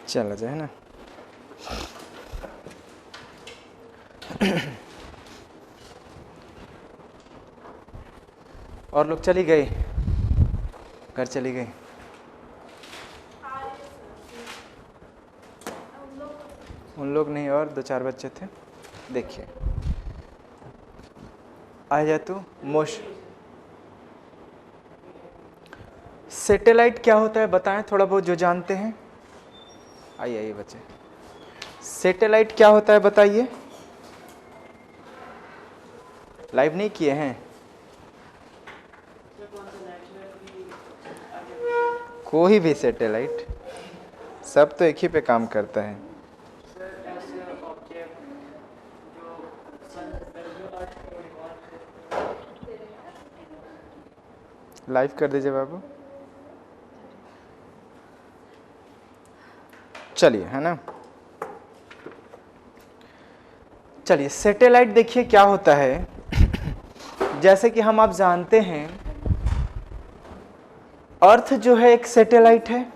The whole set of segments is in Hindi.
चला जाए ना। और लोग चली गए, घर चली गई। उन लोग नहीं, और 2-4 बच्चे थे। देखिए आ जा तू। सैटेलाइट क्या होता है बताएं थोड़ा बहुत जो जानते हैं। आइए आइए बच्चे, सैटेलाइट क्या होता है बताइए। लाइव नहीं किए हैं? कोई भी सैटेलाइट, सब तो एक ही पे काम करता है। लाइव कर दीजिए बाबू। चलिए, है ना। चलिए सैटेलाइट देखिए क्या होता है। जैसे कि हम आप जानते हैं, अर्थ जो है एक सैटेलाइट है।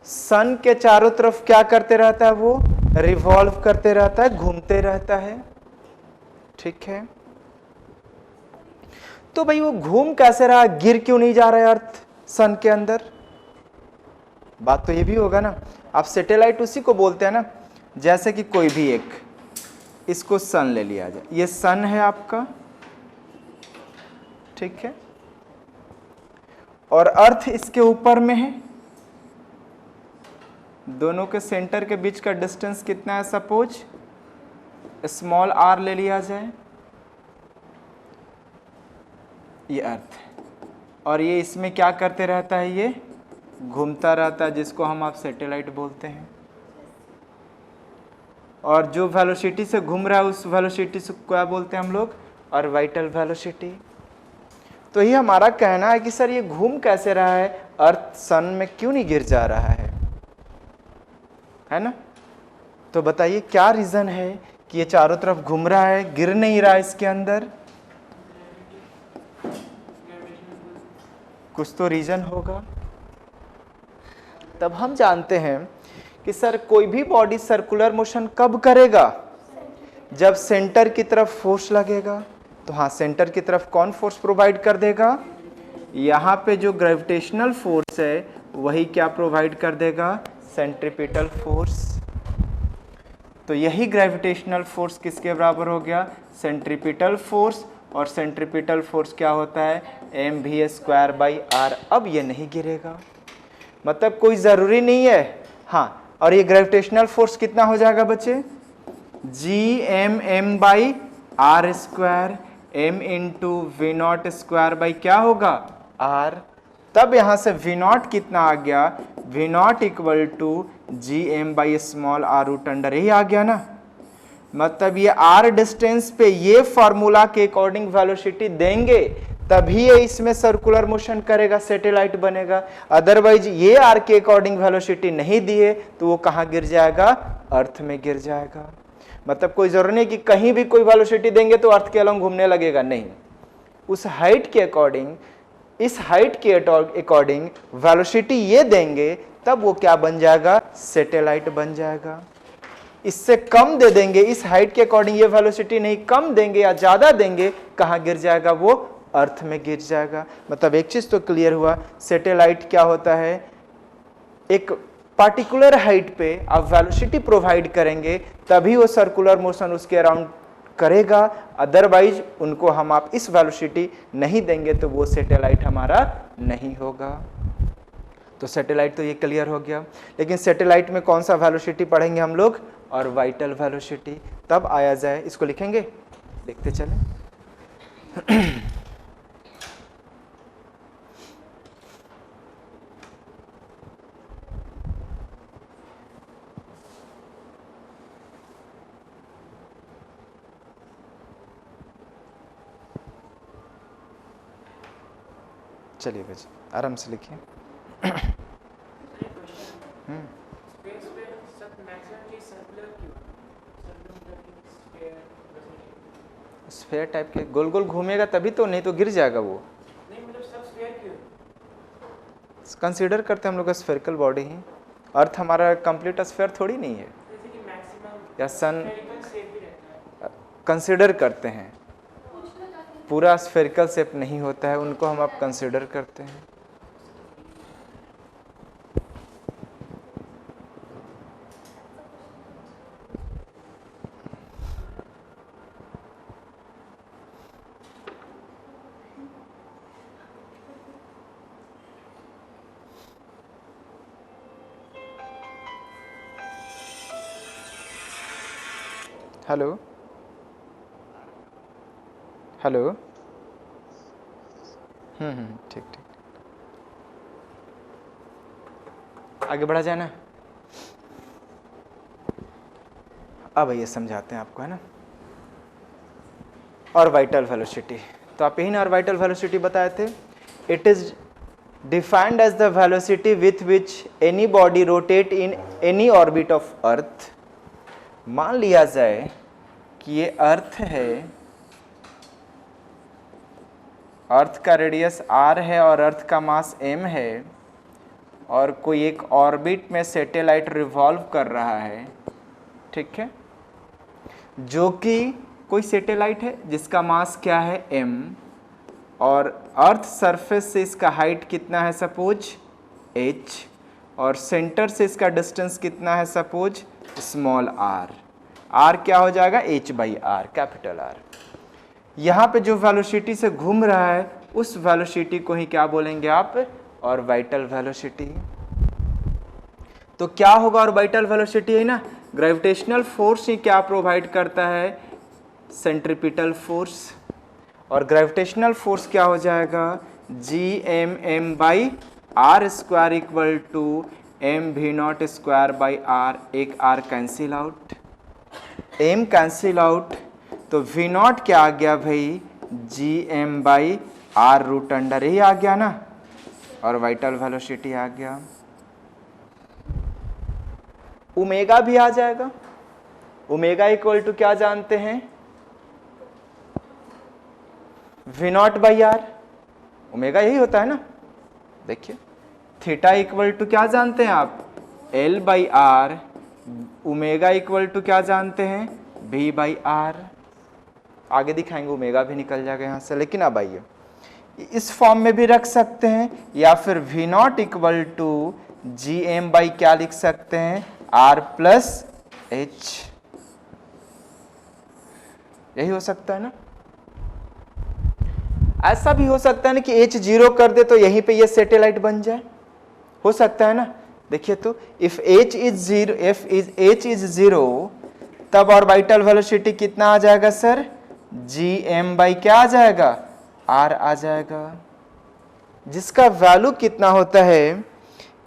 सन के चारों तरफ क्या करते रहता है? वो रिवॉल्व करते रहता है, घूमते रहता है। ठीक है, तो भाई वो घूम कैसे रहा, गिर क्यों नहीं जा रहा है अर्थ सन के अंदर? बात तो ये भी होगा ना। आप सैटेलाइट उसी को बोलते हैं ना, जैसे कि कोई भी एक, इसको सन ले लिया जाए, ये सन है आपका, ठीक है, और अर्थ इसके ऊपर में है। दोनों के सेंटर के बीच का डिस्टेंस कितना है? सपोज स्मॉल r ले लिया जाए, ये अर्थ है, और ये इसमें क्या करते रहता है? ये घूमता रहता है, जिसको हम आप सैटेलाइट बोलते हैं। और जो वेलोसिटी से घूम रहा है उस वेलोसिटी से क्या बोलते हैं हम लोग? Orbital velocity. तो ये हमारा कहना है कि सर ये घूम कैसे रहा है, अर्थ सन में क्यों नहीं गिर जा रहा है ना। तो बताइए क्या रीजन है कि ये चारों तरफ घूम रहा है, गिर नहीं रहा इसके अंदर? कुछ तो रीजन होगा। तब हम जानते हैं कि सर कोई भी बॉडी सर्कुलर मोशन कब करेगा? जब सेंटर की तरफ फोर्स लगेगा। तो हाँ, सेंटर की तरफ कौन फोर्स प्रोवाइड कर देगा? यहाँ पे जो ग्रेविटेशनल फोर्स है वही क्या प्रोवाइड कर देगा? Centripetal force. तो यही ग्रेविटेशनल फोर्स किसके बराबर हो गया? Centripetal force. और सेंट्रीपिटल फोर्स क्या होता है? mv²/r। अब ये नहीं गिरेगा, मतलब कोई ज़रूरी नहीं है। हाँ, और ये ग्रेविटेशनल फोर्स कितना हो जाएगा बच्चे? Gmm/r², m इंटू v0² क्या होगा? r। तब यहाँ से v0 कितना आ गया? v0 इक्वल टू Gm/r√अंडर, यही आ गया ना। मतलब ये r डिस्टेंस पे ये फॉर्मूला के अकॉर्डिंग वेलोसिटी देंगे तभी ये इसमें सर्कुलर मोशन करेगा, सैटेलाइट बनेगा। अदरवाइज ये r के अकॉर्डिंग वेलोसिटी नहीं दिए तो वो कहाँ गिर जाएगा? अर्थ में गिर जाएगा। मतलब कोई जरूरी नहीं कि कहीं भी कोई वेलोसिटी देंगे तो अर्थ के अलोंग घूमने लगेगा, नहीं। उस हाइट के अकॉर्डिंग, इस हाइट के अकॉर्डिंग वेलोसिटी ये देंगे तब वो क्या बन जाएगा? सैटेलाइट बन जाएगा। इससे कम दे देंगे, इस हाइट के अकॉर्डिंग ये वेलोसिटी नहीं, कम देंगे या ज्यादा देंगे, कहाँ गिर जाएगा? वो अर्थ में गिर जाएगा। मतलब एक चीज तो क्लियर हुआ, सैटेलाइट क्या होता है? एक पार्टिकुलर हाइट पे आप वेलोसिटी प्रोवाइड करेंगे तभी वो सर्कुलर मोशन उसके अराउंड करेगा। अदरवाइज उनको हम आप इस वेलोसिटी नहीं देंगे तो वो सैटेलाइट हमारा नहीं होगा। तो सैटेलाइट तो ये क्लियर हो गया। लेकिन सैटेलाइट में कौन सा वेलोसिटी पढ़ेंगे हम लोग? Orbital velocity. तब आया जाए, इसको लिखेंगे, देखते चले। चलिए बच्चे आराम से लिखिए। स्फीयर टाइप के गोल गोल घूमेगा तभी तो, नहीं तो गिर जाएगा वो। नहीं मतलब सब स्फीयर क्यों कंसीडर करते हैं हम लोग? स्फेरिकल बॉडी ही अर्थ हमारा कंप्लीट स्फीयर थोड़ी नहीं है, जैसे कि मैक्सिमम या सन स्फेरिकल शेप भी रहता है। कंसिडर करते हैं, पूरा स्फेरिकल शेप नहीं होता है, उनको हम अब कंसिडर करते हैं। हेलो हेलो, ठीक ठीक, आगे बढ़ा जाए ना। अब ये समझाते हैं आपको, है ना। ऑर्बिटल वेलोसिटी, तो आप यही ना ऑर्बिटल वेलोसिटी बताए थे। It is defined as the velocity with which any body rotate in any orbit of earth. मान लिया जाए कि ये अर्थ है, अर्थ का रेडियस r है और अर्थ का मास m है, और कोई एक ऑर्बिट में सैटेलाइट रिवॉल्व कर रहा है, ठीक है, जो कि कोई सैटेलाइट है जिसका मास क्या है m, और अर्थ सरफेस से इसका हाइट कितना है सपोज h, और सेंटर से इसका डिस्टेंस कितना है सपोज स्मॉल r क्या हो जाएगा h/r, कैपिटल R। यहाँ पे जो वेलोसिटी से घूम रहा है उस वेलोसिटी को ही क्या बोलेंगे आप, ऑर्बिटल वेलोसिटी। तो क्या होगा ऑर्बिटल वेलोसिटी, है ना, ग्रेविटेशनल फोर्स ही क्या प्रोवाइड करता है, सेंट्रीपिटल फोर्स, और ग्रेविटेशनल फोर्स क्या हो जाएगा Gmm/r square equal to mv0 square by r, एक r cancel out, m cancel out, तो v0 क्या आ गया भाई Gm/r रूट अंडर ही आ गया ना, ऑर्बिटल वेलोसिटी आ गया। ओमेगा भी आ जाएगा, ओमेगा इक्वल टू क्या जानते हैं v0/r, ओमेगा यही होता है ना, देखिए थीटा इक्वल टू क्या जानते हैं आप L/r, ओमेगा इक्वल टू क्या जानते हैं v/r। आगे दिखाएंगे ओमेगा भी निकल जाएगा यहाँ से, लेकिन अब आइए इस फॉर्म में भी रख सकते हैं, या फिर v0 equal to Gm by क्या लिख सकते हैं r प्लस h, यही हो सकता है ना। ऐसा भी हो सकता है ना कि h 0 कर दे तो यहीं पे ये सैटेलाइट बन जाए, हो सकता है ना। देखिए तो इफ h इज 0 तब ऑर्बिटल वेलोसिटी कितना आ जाएगा सर, Gm बाई क्या आ जाएगा r आ जाएगा, जिसका वैल्यू कितना होता है,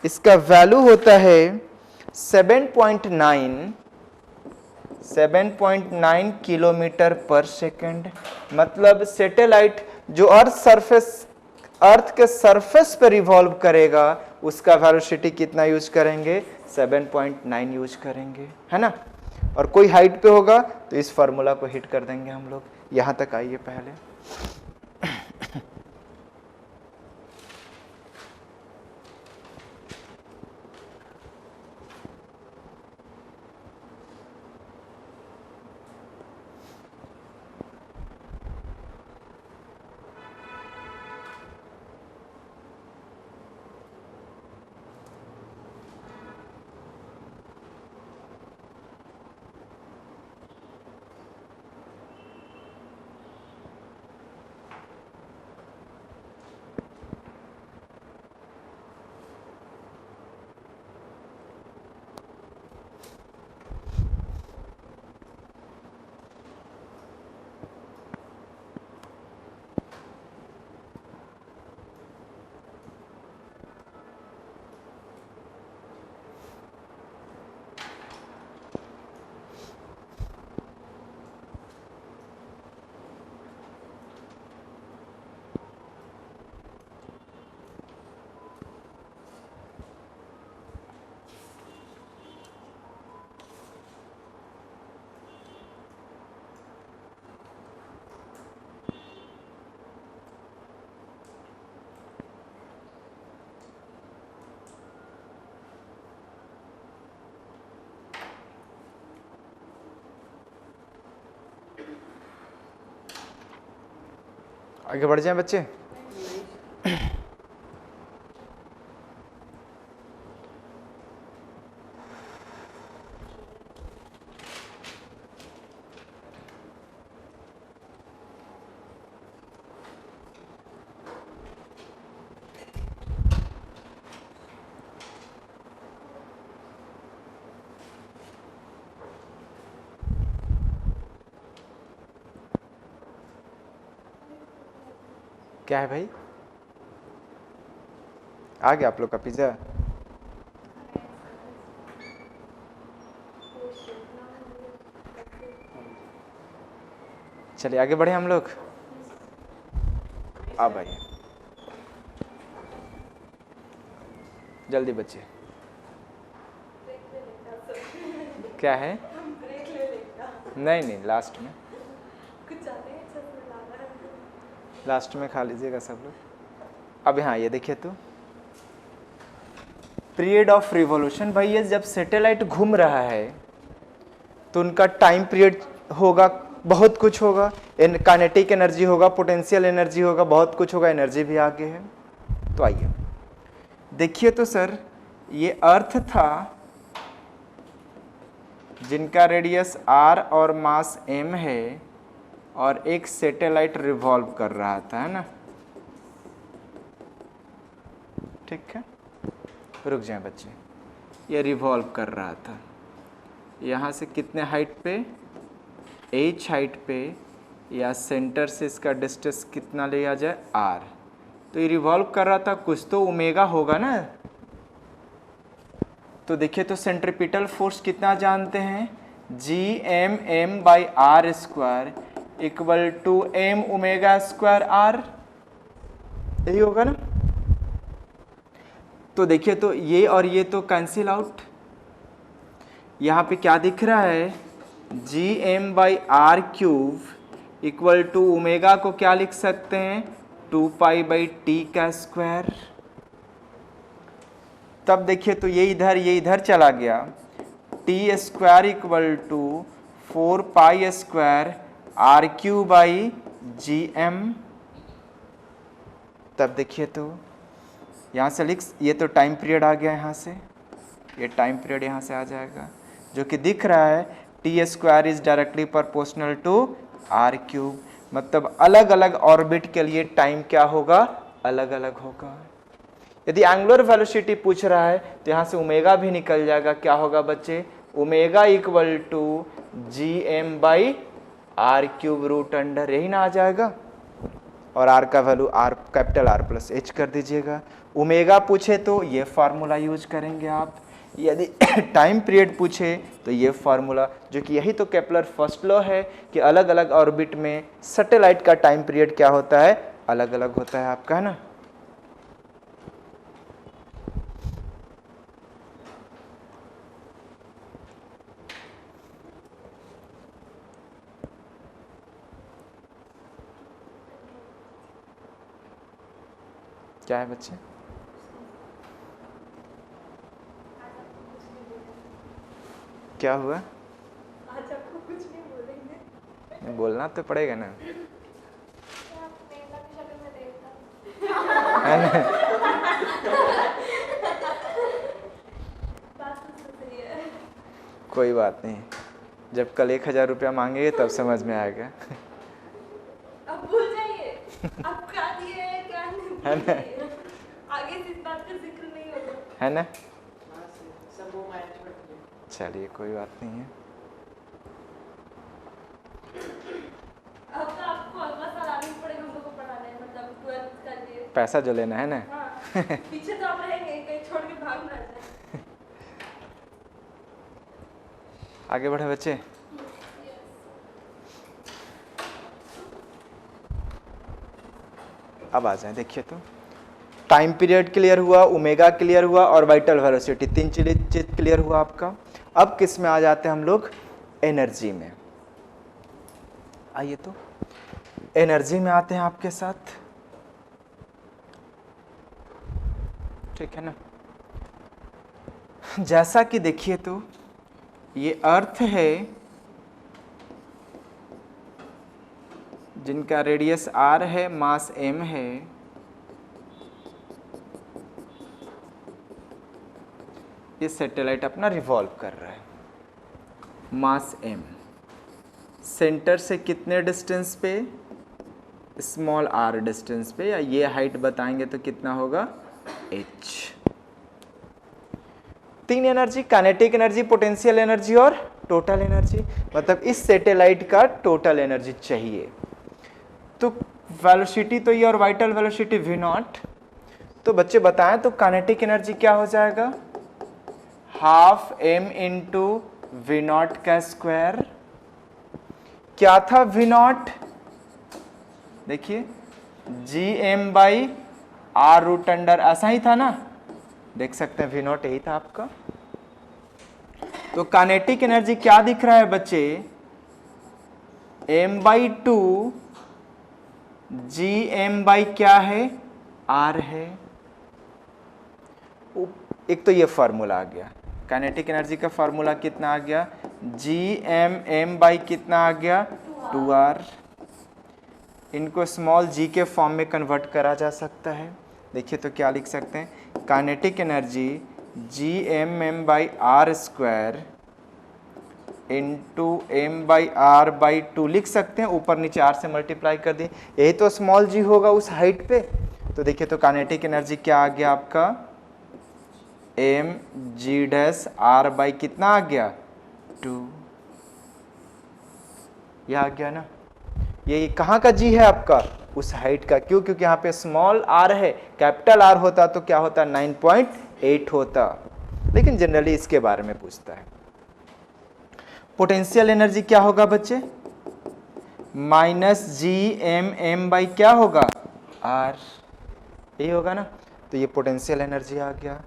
इसका वैल्यू होता है 7.9 किलोमीटर पर सेकंड। मतलब सैटेलाइट जो अर्थ के सरफेस पर रिवॉल्व करेगा उसका वेलोसिटी कितना यूज करेंगे 7.9 यूज करेंगे, है ना। और कोई हाइट पे होगा तो इस फार्मूला को हिट कर देंगे हम लोग। यहां तक आइए पहले, आगे बढ़ जाएं बच्चे। क्या है भाई, आ गया आप लोग का पिज्जा? चलिए आगे बढ़े हम लोग। आ भाई जल्दी बच्चे। क्या है? नहीं नहीं, लास्ट में, लास्ट में खा लीजिएगा सब लोग। अब यहाँ ये देखिए तो पीरियड ऑफ रिवॉल्यूशन। भाई ये जब सैटेलाइट घूम रहा है तो उनका टाइम पीरियड होगा, बहुत कुछ होगा, काइनेटिक एनर्जी होगा, पोटेंशियल एनर्जी होगा, बहुत कुछ होगा, एनर्जी भी आगे है। तो आइए देखिए तो सर, ये अर्थ था जिनका रेडियस r और मास m है और एक सैटेलाइट रिवॉल्व कर रहा था, है ना? ठीक है, रुक जाएं बच्चे। ये रिवॉल्व कर रहा था यहाँ से कितने हाइट पे, h हाइट पे, या सेंटर से इसका डिस्टेंस कितना लिया जाए, r। तो ये रिवॉल्व कर रहा था, कुछ तो ओमेगा होगा ना। तो देखिए तो सेंट्रीपिटल फोर्स कितना जानते हैं, Gm/r² equal to m omega square r, यही होगा ना। तो देखिए तो ये और ये तो कैंसिल आउट। यहाँ पे क्या दिख रहा है, Gm/r³ इक्वल टू ओमेगा को क्या लिख सकते हैं, 2π/t का स्क्वायर। तब देखिए तो ये इधर चला गया, t² इक्वल टू 4π² r³/gm। तब देखिए तो यहाँ से लिख, ये तो टाइम पीरियड आ गया, यहाँ से ये टाइम पीरियड यहाँ से आ जाएगा, जो कि दिख रहा है t² is directly proportional to r³। मतलब अलग अलग ऑर्बिट के लिए टाइम क्या होगा, अलग अलग होगा। यदि एंगुलर वेलोसिटी पूछ रहा है तो यहाँ से ओमेगा भी निकल जाएगा, क्या होगा बच्चे, ओमेगा इक्वल टू Gm/r³√अंडर, यही ना आ जाएगा। और r का वैल्यू r कैपिटल R+h कर दीजिएगा। ओमेगा पूछे तो ये फार्मूला यूज करेंगे आप, यदि टाइम पीरियड पूछे तो ये फार्मूला, जो कि यही तो केपलर फर्स्ट लॉ है कि अलग अलग ऑर्बिट में सैटेलाइट का टाइम पीरियड क्या होता है, अलग अलग होता है आपका, है ना। क्या है बच्चे, क्या हुआ? आज आपको कुछ नहीं बोलेंगे, बोलना तो पड़ेगा ना, आप मेला की शक्ल में देखता। है ना? बात तो सही है। कोई बात नहीं, जब कल 1000 रुपया मांगेंगे तब समझ में आएगा। अब भूल जाइए, अब क्या दिए है क्या नहीं, है ना? आगे से इस बात का जिक्र नहीं होगा, है ना। सब वो मैनेजमेंट। चलिए कोई बात नहीं है। अब तो आपको अगला साल आना ही पड़ेगा हम लोग को पढ़ाने, मतलब 12th का लिए। पैसा जो लेना है ना। हाँ, पीछे तो आप रहेंगे, कहीं छोड़ के भाग ना जाए। आगे बढ़े बच्चे। अब आ जाए, देखिए तो टाइम पीरियड क्लियर हुआ, ओमेगा क्लियर हुआ और वाइटल वेलोसिटी, तीन चीज क्लियर हुआ आपका। अब किस में आ जाते हैं हम लोग, एनर्जी में। आइए तो एनर्जी में आते हैं आपके साथ, ठीक है ना। जैसा कि देखिए तो ये अर्थ है, जिनका रेडियस r है, मास m है, ये सैटेलाइट अपना रिवॉल्व कर रहा है, मास m, सेंटर से कितने डिस्टेंस पे, स्मॉल r डिस्टेंस पे, या ये हाइट बताएंगे तो कितना होगा h। तीन energy, kinetic energy, potential energy और टोटल एनर्जी, मतलब इस सैटेलाइट का टोटल एनर्जी चाहिए। तो वेलोसिटी तो ये और वाइटल वेलोसिटी v नॉट, तो बच्चे बताएं तो काइनेटिक एनर्जी क्या हो जाएगा, half m into v naught का स्क्वायर। क्या था वी नॉट, देखिए G M by R root under, ऐसा ही था ना, देख सकते हैं वी नॉट यही था आपका। तो काइनेटिक एनर्जी क्या दिख रहा है बच्चे, m by two G M by क्या है, r है। एक तो ये फार्मूला आ गया, काइनेटिक एनर्जी का फार्मूला कितना आ गया, जी एम एम बाई कितना आ गया 2r। इनको स्मॉल g के फॉर्म में कन्वर्ट करा जा सकता है। देखिए तो क्या लिख सकते हैं, kinetic energy G M M by R square into M by R by 2 लिख सकते हैं, ऊपर नीचे r से मल्टीप्लाई कर दिए, यही तो स्मॉल g होगा उस हाइट पे। तो देखिए तो काइनेटिक एनर्जी क्या आ गया आपका, M G dash R by कितना आ गया 2, यह आ गया ना। ये कहाँ का जी है आपका, उस हाइट का, क्यों, क्योंकि यहाँ पे स्मॉल r है, कैपिटल R होता तो क्या होता 9.8 होता, लेकिन जनरली इसके बारे में पूछता है। पोटेंशियल एनर्जी क्या होगा बच्चे, minus G M M by क्या होगा r, यही होगा ना। तो ये पोटेंशियल एनर्जी आ गया।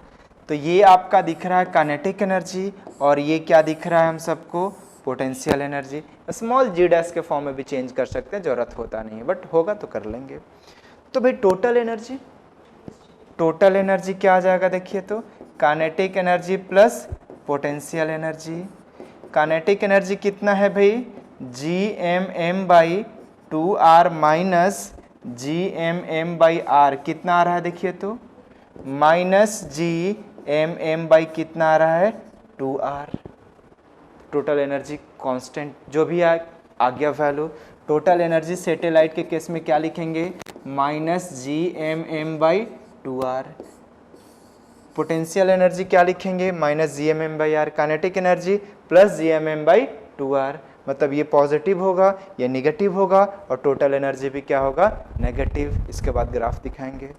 तो ये आपका दिख रहा है काइनेटिक एनर्जी, और ये क्या दिख रहा है हम सबको, पोटेंशियल एनर्जी। स्मॉल जी डैश के फॉर्म में भी चेंज कर सकते हैं, जरूरत होता नहीं है, बट होगा तो कर लेंगे। तो भाई टोटल एनर्जी, टोटल एनर्जी क्या आ जाएगा, देखिए तो kinetic energy plus potential energy. Kinetic energy कितना है भाई, G M M by 2r minus G M M by R, कितना आ रहा है देखिए तो, minus G M M by कितना आ रहा है 2r। टोटल एनर्जी कांस्टेंट जो भी आ गया वैल्यू। टोटल एनर्जी सैटेलाइट के केस में क्या लिखेंगे, minus G M M by 2r। Potential energy क्या लिखेंगे, minus G M M by R. Kinetic energy plus G M M by 2r, मतलब ये पॉजिटिव होगा, ये निगेटिव होगा, और टोटल एनर्जी भी क्या होगा, नेगेटिव। इसके बाद ग्राफ दिखाएंगे।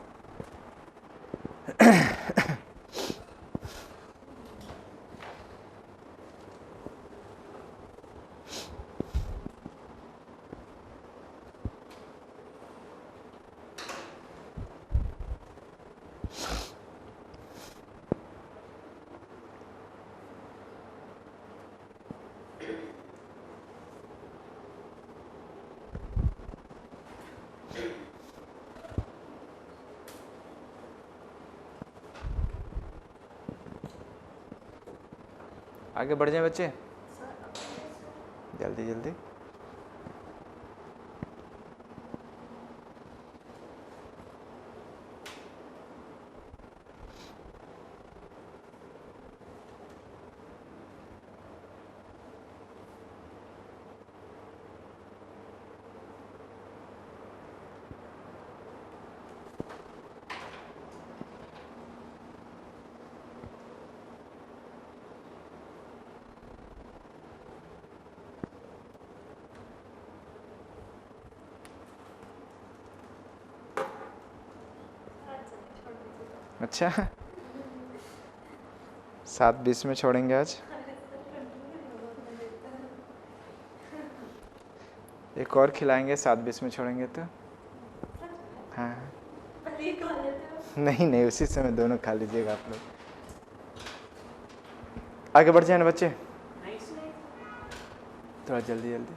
आगे बढ़ जाए बच्चे, जल्दी जल्दी। अच्छा 7:20 में छोड़ेंगे आज, एक और खिलाएंगे 7:20 में छोड़ेंगे तो। हाँ नहीं नहीं, उसी समय दोनों खा लीजिएगा आप लोग। आगे बढ़ जाए ना बच्चे, थोड़ा जल्दी जल्दी।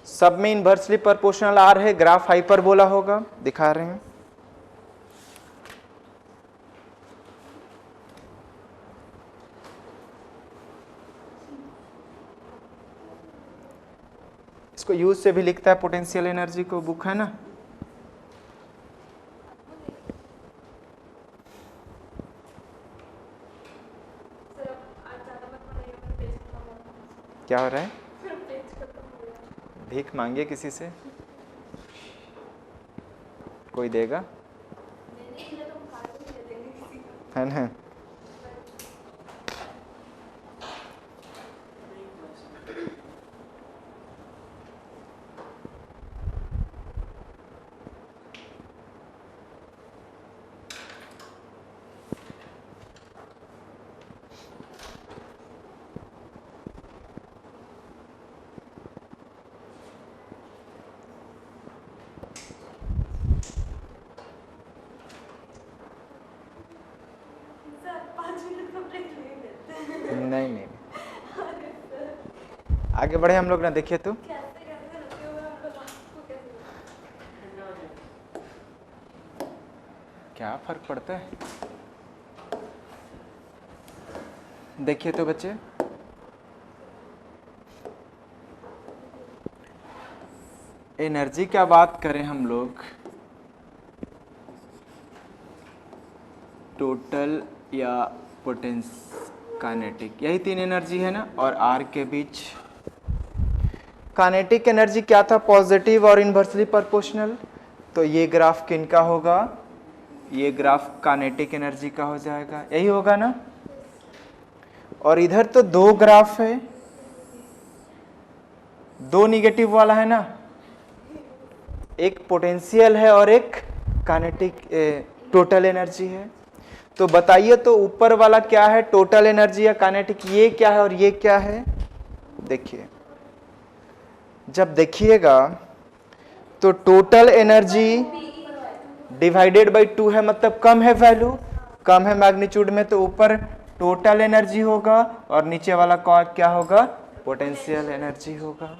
सब में इनवर्सली प्रोपोर्शनल आर है, ग्राफ हाइपरबोला होगा, दिखा रहे हैं। इसको यू से भी लिखता है पोटेंशियल एनर्जी को, बुक है ना। सर आज ज़्यादा मत बनाइए, मैं पेज खत्म हो गया। क्या हो रहा है? पेज खत्म हो गया। भीख मांगिए किसी से, कोई देगा, नहीं तो हम खा के दे देंगे किसी को। है ना। सर 5 मिनट का ब्रेक ले लेते हैं। नहीं नहीं, आगे बढ़े हम लोग ना। देखिए तो कैसे कैसे रुके हुए हम लोग आपको कैसे क्या फर्क पड़ता है। देखिए तो बच्चे, एनर्जी क्या बात करें हम लोग, टोटल या पोटेंस काइनेटिक, यही तीन एनर्जी है ना। और आर के बीच काइनेटिक एनर्जी क्या था, पॉजिटिव और इन्वर्सली प्रोपोर्शनल। तो ये ग्राफ किनका होगा, ये ग्राफ काइनेटिक एनर्जी का हो जाएगा, यही होगा ना। और इधर तो दो ग्राफ है, दो निगेटिव वाला है ना, एक पोटेंशियल है और एक काइनेटिक टोटल एनर्जी है। तो बताइए तो ऊपर वाला क्या है, टोटल एनर्जी या काइनेटिक, ये क्या है और ये क्या है। देखिए जब देखिएगा तो टोटल एनर्जी डिवाइडेड बाई 2 है, मतलब कम है वैल्यू, कम है मैग्नीट्यूड में, तो ऊपर टोटल एनर्जी होगा और नीचे वाला क्या होगा, पोटेंशियल एनर्जी होगा।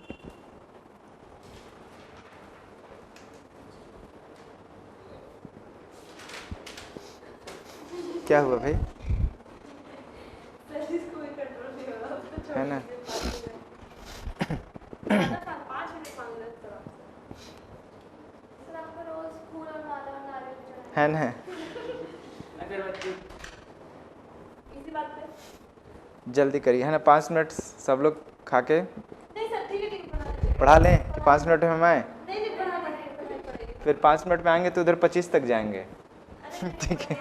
क्या हुआ भाई, सर इसको भी कंट्रोल नहीं हो रहा, उसको छोड़ है ना। ज़्यादा 5 मिनट मांग रहे सर आपसे। सर आपका रोज पूरा नारियल है ना। इसी बात पे जल्दी करिए, है ना। 5 मिनट सब लोग खा के नहीं सर, ठीक है बना दीजिए। पढ़ा लें कि 5 मिनट में हम आए, नहीं बना पड़ेगी। फिर 5 मिनट में आएंगे तो उधर 25 तक जाएंगे, ठीक है,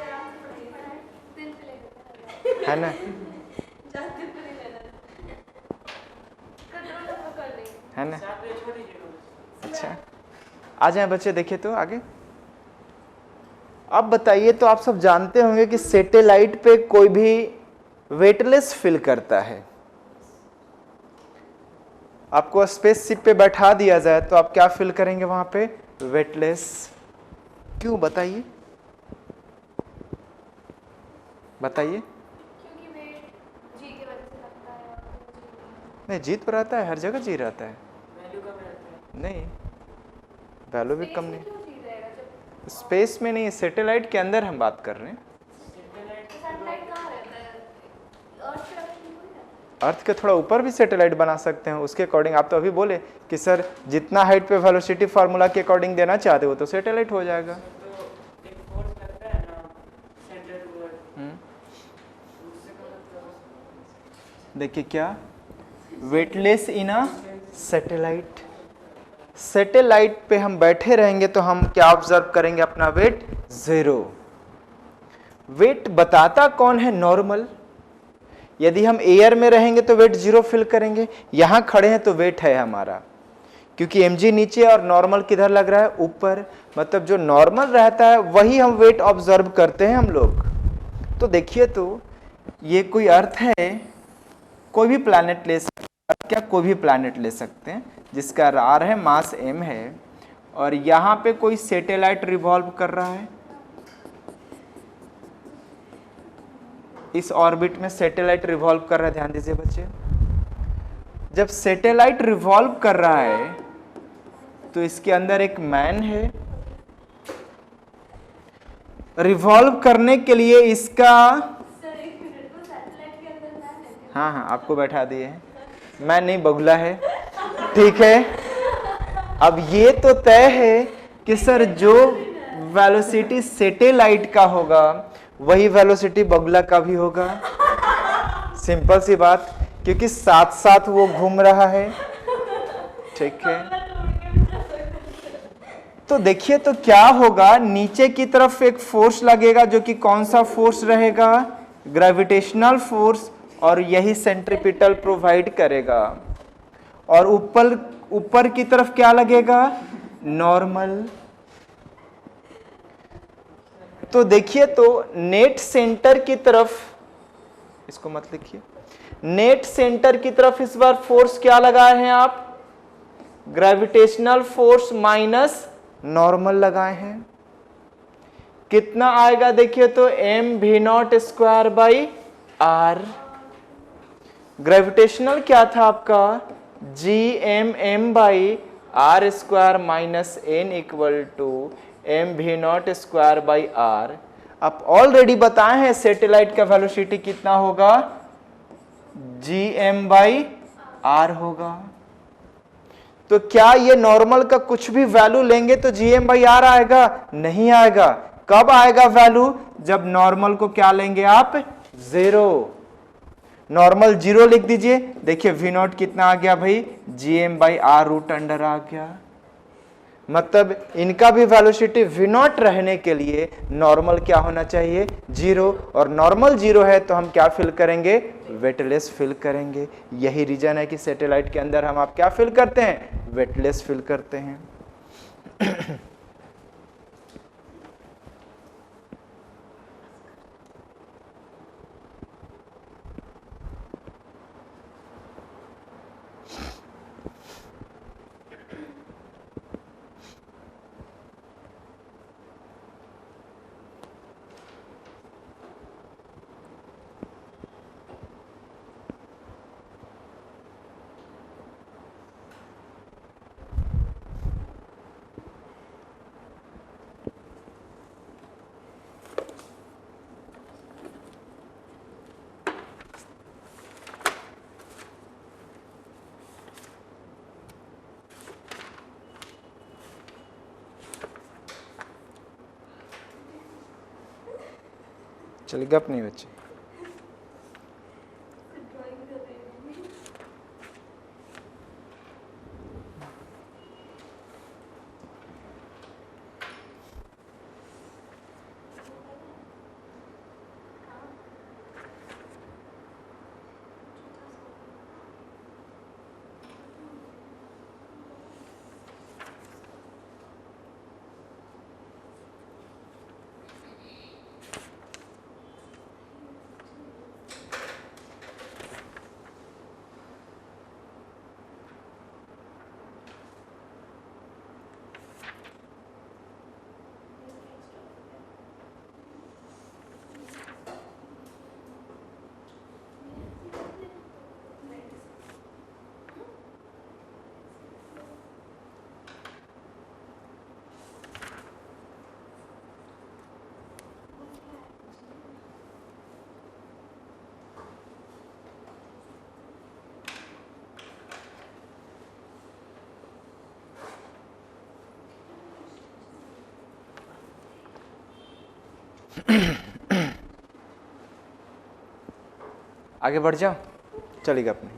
है ना। है ना। अच्छा आ जाए बच्चे, देखिए तो आगे। अब बताइए तो आप सब जानते होंगे कि सैटेलाइट पे कोई भी वेटलेस फील करता है। आपको स्पेसशिप पे बैठा दिया जाए तो आप क्या फील करेंगे वहां पे, वेटलेस। क्यों बताइए, बताइए। क्योंकि वेट जी की वजह से लगता है और नहीं, जीत पर रहता है, हर जगह जी रहता है। नहीं, वैल्यू भी कम नहीं। क्यों जी रहेगा जब स्पेस में नहीं, सैटेलाइट के अंदर हम बात कर रहे हैं। सैटेलाइट कहाँ रहता है? अर्थ पे रखा है। अर्थ के थोड़ा ऊपर भी सैटेलाइट बना सकते हैं, उसके अकॉर्डिंग। आप तो अभी बोले कि सर जितना हाइट पे वेलोसिटी फार्मूला के अकॉर्डिंग देना चाहते हो तो सैटेलाइट हो जाएगा। देखिए क्या, weightless in a satellite. Satellite पे हम बैठे रहेंगे तो हम क्या ऑब्जर्व करेंगे, अपना वेट 0। वेट बताता कौन है, नॉर्मल। यदि हम एयर में रहेंगे तो वेट 0 फील करेंगे, यहां खड़े हैं तो वेट है हमारा, क्योंकि mg नीचे और नॉर्मल किधर लग रहा है, ऊपर। मतलब जो नॉर्मल रहता है वही हम वेट ऑब्जर्व करते हैं हम लोग। तो देखिए तो ये कोई अर्थ है, कोई भी प्लैनेट ले सकते हैं, क्या कोई भी प्लैनेट ले सकते हैं जिसका आर है, मास m है, और यहाँ पे कोई सैटेलाइट रिवॉल्व कर रहा है। इस ऑर्बिट में सैटेलाइट रिवॉल्व कर रहा है, ध्यान दीजिए बच्चे। जब सैटेलाइट रिवॉल्व कर रहा है तो इसके अंदर एक मैन है। रिवॉल्व करने के लिए इसका, सर एक मिनट को सैटेलाइट के अंदर मैन है। हाँ हाँ आपको बैठा दिए हैं, मैं नहीं, बगुला है, ठीक है। अब ये तो तय है कि सर जो वेलोसिटी सैटेलाइट का होगा वही वेलोसिटी बगुला का भी होगा। सिंपल सी बात, क्योंकि साथ साथ वो घूम रहा है। ठीक है, तो देखिए तो क्या होगा, नीचे की तरफ एक फोर्स लगेगा जो कि कौन सा फोर्स रहेगा, ग्रेविटेशनल फोर्स, और यही सेंट्रीपिटल प्रोवाइड करेगा। और ऊपर की तरफ क्या लगेगा, नॉर्मल। तो देखिए तो नेट सेंटर की तरफ, इसको मत लिखिए, नेट सेंटर की तरफ इस बार फोर्स क्या लगाए हैं आप, ग्रेविटेशनल फोर्स माइनस नॉर्मल लगाए हैं। कितना आएगा देखिए तो mv0² बाई आर। ग्रेविटेशनल क्या था आपका, gmm by R square minus N equal to mv0² by R. आप ऑलरेडी बताए हैं सैटेलाइट का वेलोसिटी कितना होगा, gm बाई आर होगा। तो क्या ये नॉर्मल का कुछ भी वैल्यू लेंगे तो gm बाई आर आएगा, नहीं आएगा। कब आएगा वैल्यू, जब नॉर्मल को क्या लेंगे आप, 0। नॉर्मल 0 लिख दीजिए, देखिए v0 कितना आ गया भाई, gm by R root under आ गया। मतलब इनका भी वेलोसिटी v0 रहने के लिए नॉर्मल क्या होना चाहिए, 0। और नॉर्मल 0 है तो हम क्या फिल करेंगे, वेटलेस फिल करेंगे। यही रीजन है कि सैटेलाइट के अंदर हम आप क्या फिल करते हैं, वेटलेस फिल करते हैं। चलिए गप नहीं बच्चे। आगे बढ़ जाओ, चलेगा अपने।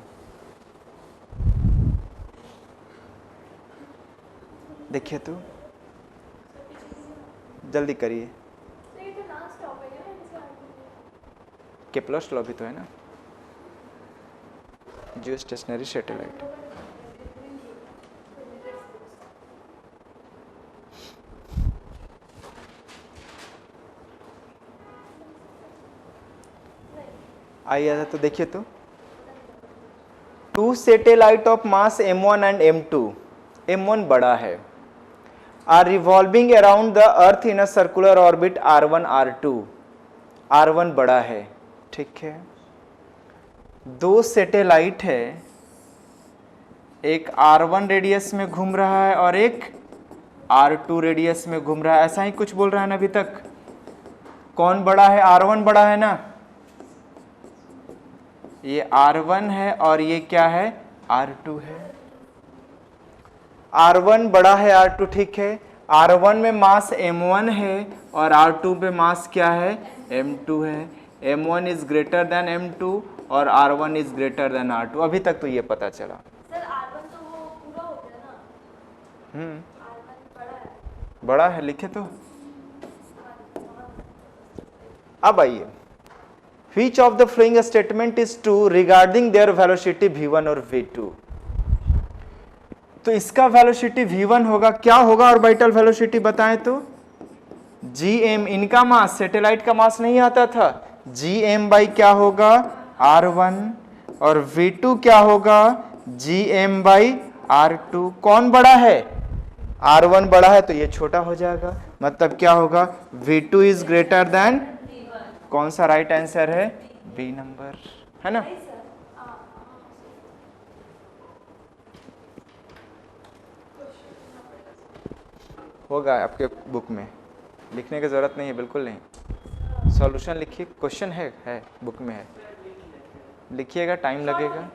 देखिए तो जल्दी करिए, केप्लर लॉ भी तो है ना, जियो स्टेशनरी सैटेलाइट। आइए तो देखिए तो, two satellite of mass m1 and m2, m1 बड़ा है, are revolving around the earth in a circular orbit r1 r2, r1 बड़ा है। ठीक है, दो सैटेलाइट है, एक r1 रेडियस में घूम रहा है और एक r2 रेडियस में घूम रहा है। ऐसा ही कुछ बोल रहा है ना अभी तक। कौन बड़ा है, r1 बड़ा है ना, ये r1 है और ये क्या है, r2 है। R1 बड़ा है R2, ठीक है। R1 में मास M1 है और R2 पे मास क्या है, M2 है। M1 is greater than M2 और R1 is greater than R2। अभी तक तो ये पता चला। सर R1 तो वो पूरा हो गया ना, R1 बड़ा है। बड़ा है, लिखे तो। अब आइए, which of the following statement is true regarding their velocity v1 और v2। तो इसका वेलोसिटी v1 होगा, क्या होगा ऑर्बिटल वेलोसिटी बताएं तो, gm, इनका मास, सैटेलाइट का मास नहीं आता था, gm बाई क्या होगा r1, और v2 क्या होगा gm बाई r2। कौन बड़ा है, r1 बड़ा है तो ये छोटा हो जाएगा, मतलब क्या होगा v2 इज ग्रेटर देन, कौन सा राइट आंसर है, बी नंबर, है ना। होगा आपके बुक में, लिखने की जरूरत नहीं है, बिल्कुल नहीं। सॉल्यूशन लिखिए, क्वेश्चन है बुक में है, लिखिएगा, टाइम लगेगा।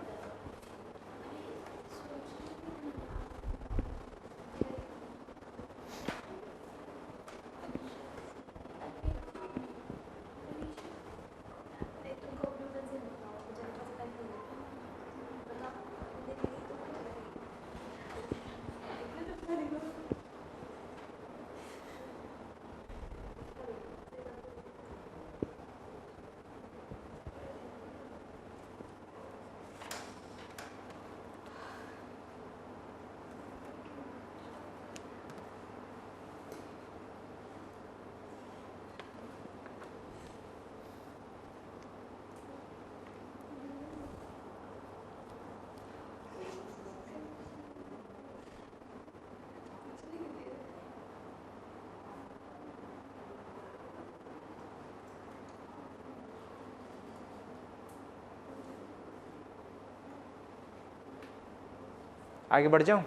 आगे बढ़ जाऊं,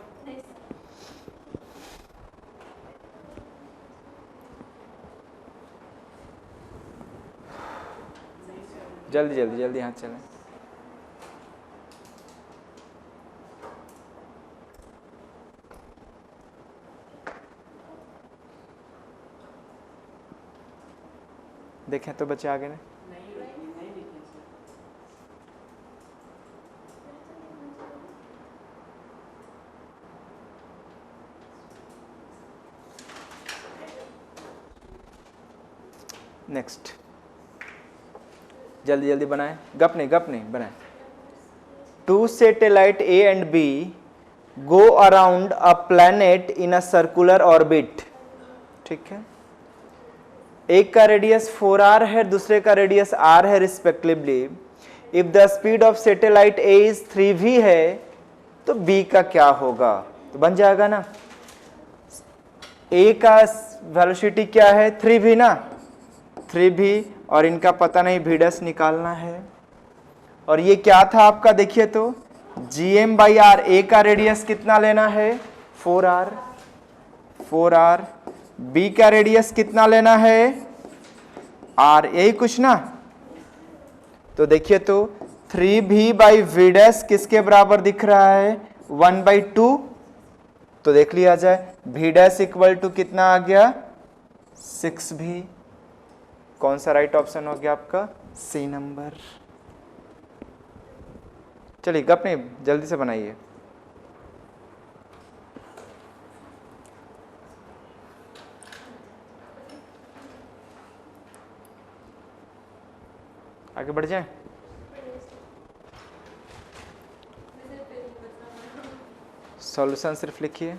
जल्दी जल्दी जल्दी हाथ चलें। देखें तो बच्चे आगे ने, नेक्स्ट, जल्दी जल्दी बनाएं, गप नहीं बनाएं। Two satellite A and B go around a planet in a circular orbit, ठीक है। एक का रेडियस 4r है, दूसरे का रेडियस r है respectively. If the speed of satellite A is 3v है तो B का क्या होगा, तो बन जाएगा ना, A का वेलोसिटी क्या है 3v ना, 3v, और इनका पता नहीं v डैश निकालना है। और ये क्या था आपका, देखिए तो gm बाई r, A का रेडियस कितना लेना है 4r, B का रेडियस कितना लेना है r, यही कुछ ना। तो देखिए तो 3v बाई v डैश किसके बराबर दिख रहा है 1/2, तो देख लिया जाए v डैश इक्वल टू कितना आ गया 6v। कौन सा राइट ऑप्शन हो गया आपका, सी नंबर। चलिए गप नहीं, जल्दी से बनाइए। आगे बढ़ जाएं, सॉल्यूशन सिर्फ लिखिए।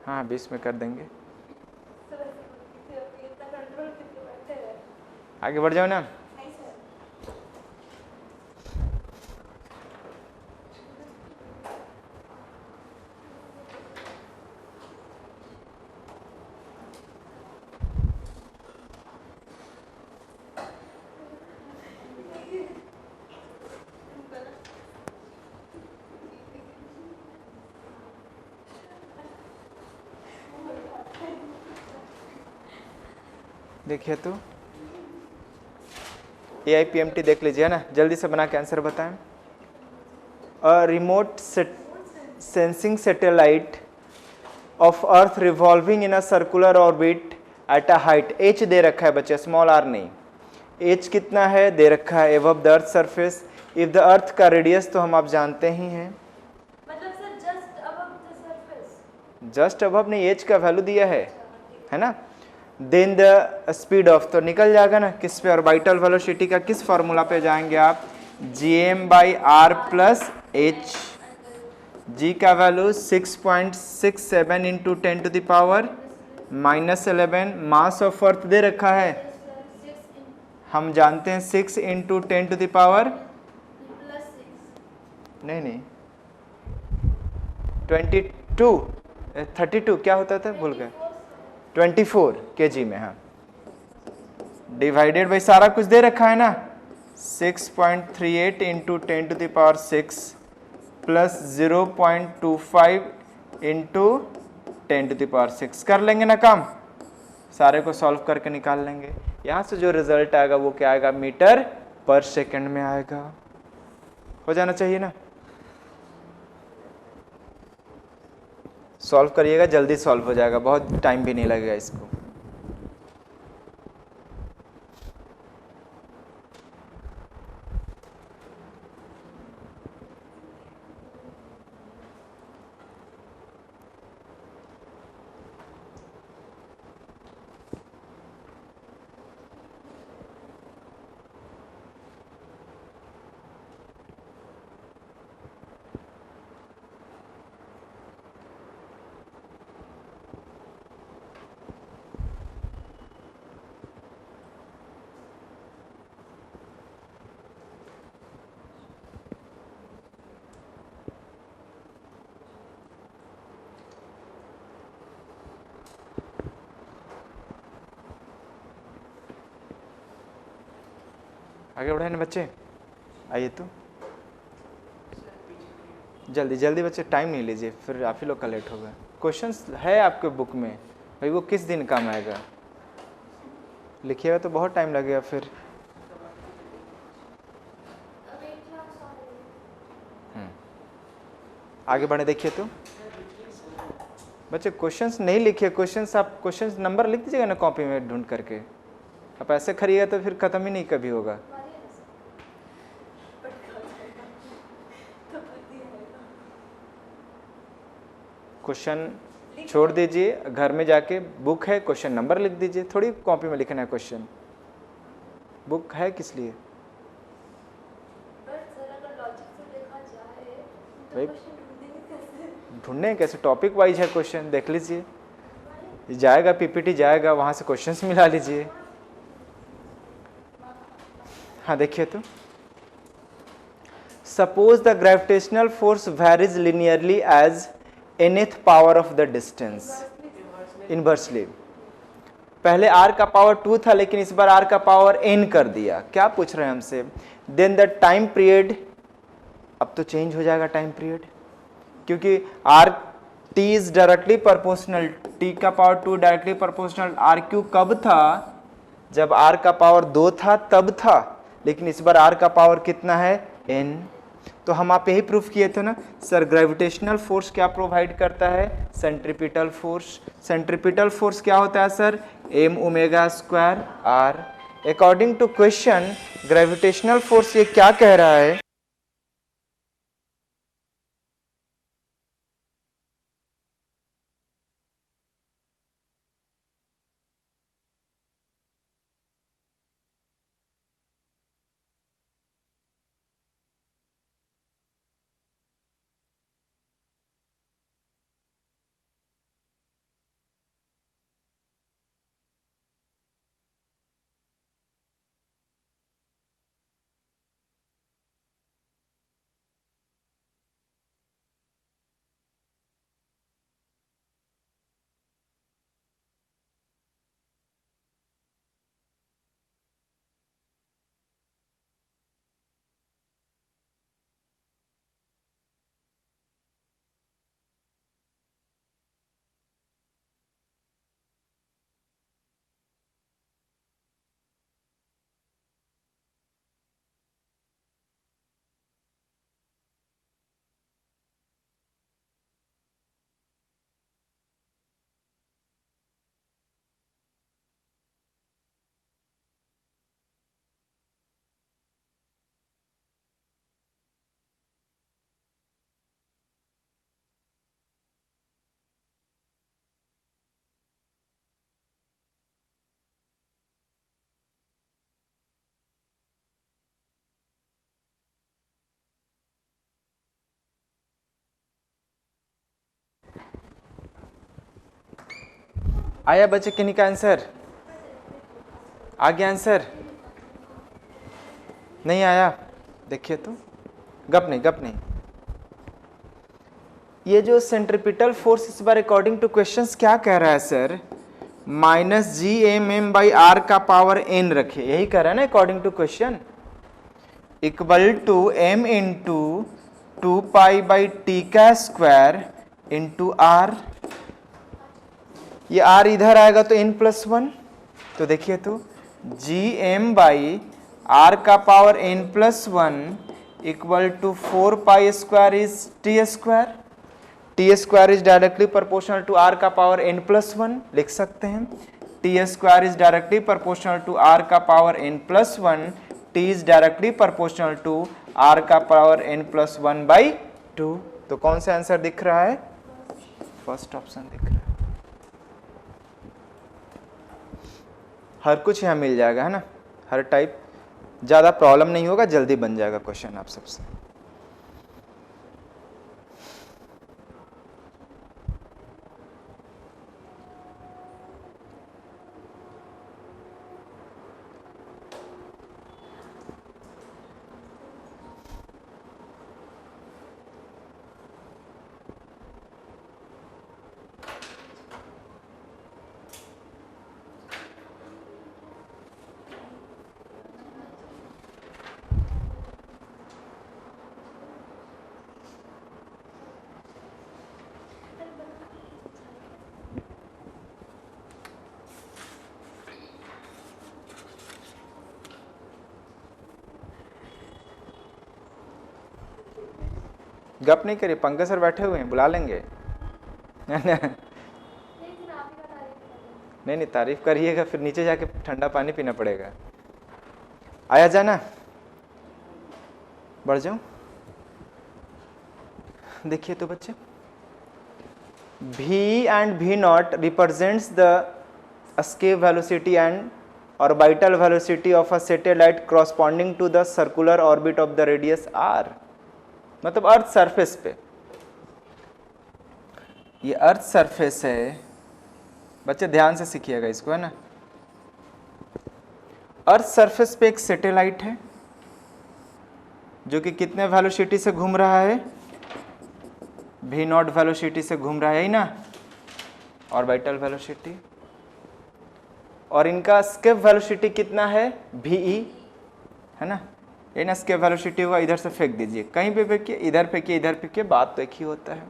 हाँ 20 में कर देंगे, आगे बढ़ जाओ ना। देखिए तो AIPMT देख लीजिए ना, जल्दी से बना के आंसर बताएं। A remote sensing satellite of earth revolving in a circular orbit at a height, h दे रखा है बच्चे, स्मॉल r नहीं, h कितना है दे रखा है, above the earth surface. If the earth का रेडियस तो हम आप जानते ही हैं, मतलब sir just above the surface. Just above नहीं, h का वैल्यू दिया है ना। देन द स्पीड ऑफ, तो निकल जाएगा ना किस पे, ऑर्बिटल वेलोसिटी का किस फॉर्मूला पे जाएंगे आप, gm/r प्लस h। g का value 6.67 into 10⁻⁻11, mass of earth दे रखा है, हम जानते हैं 6 इंटू 10⁻, प्लस 6। नहीं 22 32 क्या होता था भूल गए, 24 kg में, हाँ डिवाइडेड बाई सारा कुछ दे रखा है ना, 6.38 इंटू 10⁻6 प्लस 0.25 इंटू 10⁻6, कर लेंगे ना काम, सारे को सॉल्व करके निकाल लेंगे। यहाँ से जो रिजल्ट आएगा वो क्या आएगा, मीटर पर सेकंड में आएगा, हो जाना चाहिए ना। सॉल्व करिएगा, जल्दी सॉल्व हो जाएगा, बहुत टाइम भी नहीं लगेगा इसको। आगे बढ़े ना बच्चे, आइए तो जल्दी जल्दी बच्चे, टाइम नहीं लीजिए, फिर आप ही लोग का लेट होगा। क्वेश्चंस है आपके बुक में भाई, वो किस दिन काम आएगा, लिखिएगा तो बहुत टाइम लगेगा फिर। आगे बढ़े, देखिए तो बच्चे क्वेश्चंस नहीं लिखिए, क्वेश्चंस आप क्वेश्चंस नंबर लिख दीजिएगा ना कॉपी में ढूंढ करके, आप ऐसे करिएगा तो फिर ख़त्म ही नहीं कभी होगा। क्वेश्चन छोड़ दीजिए, घर में जाके बुक है, क्वेश्चन नंबर लिख दीजिए, थोड़ी कॉपी में लिखना है क्वेश्चन, बुक है किस लिए भाई, ढूंढने कैसे, टॉपिक वाइज है क्वेश्चन, देख लीजिए जाएगा पीपीटी जाएगा, वहाँ से क्वेश्चंस मिला लीजिए। हाँ देखिए तो, suppose the gravitational force varies linearly as nth power of the distance inversely. पहले r का पावर 2 था, लेकिन इस बार r का पावर n कर दिया। क्या पूछ रहे हैं हमसे, देन द टाइम पीरियड, अब तो चेंज हो जाएगा टाइम पीरियड, क्योंकि r t is directly proportional, t का power 2 directly proportional r Q कब था, जब r का पावर 2 था तब था, लेकिन इस बार r का पावर कितना है n। तो हम आप यही प्रूफ किए थे ना सर, ग्रेविटेशनल फोर्स क्या प्रोवाइड करता है, सेंट्रीपिटल फोर्स। सेंट्रीपिटल फोर्स क्या होता है sir, m⍵² r। According to question gravitational force ये क्या कह रहा है, आया बच्चे किन्हीं का आंसर? आ गया आंसर? नहीं आया? देखिए तो, गप नहीं। ये जो सेंट्रीपिटल फोर्स इस बार अकॉर्डिंग टू क्वेश्चंस क्या कह रहा है सर? -GMM/r का पावर n रखे, यही कह रहा है ना according to question, equal to m into 2π/t² into r। ये r इधर आएगा तो n+1, तो देखिए तो Gm/r का power n+1 equal to 4π² is t²। t² is directly proportional to r का पावर n+1, लिख सकते हैं t² is directly proportional to r का power n+1, t is directly proportional to r का पावर n+1/2। तो कौन सा आंसर दिख रहा है? फर्स्ट ऑप्शन दिख रहा है। हर कुछ यहाँ मिल जाएगा है ना, हर टाइप, ज़्यादा प्रॉब्लम नहीं होगा, जल्दी बन जाएगा क्वेश्चन आप सबसे। गप नहीं करिए, पंकज सर बैठे हुए हैं, बुला लेंगे। नहीं तारीफ करिएगा, फिर नीचे जाके ठंडा पानी पीना पड़ेगा। आया जाना, बढ़ जाओ। देखिए तो बच्चे, v and v0 represents the escape velocity and orbital velocity of a satellite corresponding to the circular orbit of the radius r। मतलब अर्थ सरफेस पे, ये अर्थ सरफेस है बच्चे, ध्यान से सीखिएगा इसको है ना। अर्थ सरफेस पे एक सैटेलाइट है जो कि कितने वेलोसिटी से घूम रहा है? v0 वेलोसिटी से घूम रहा है ही ना, ऑर्बिटल वेलोसिटी। और इनका एस्केप वेलोसिटी कितना है? ve, है ना। ये ना एस्केप वेलोसिटी होगा, इधर से फेंक दीजिए, कहीं पे फेंकिए, इधर फेंकिए, इधर फेंकिए, बात तो एक ही होता है।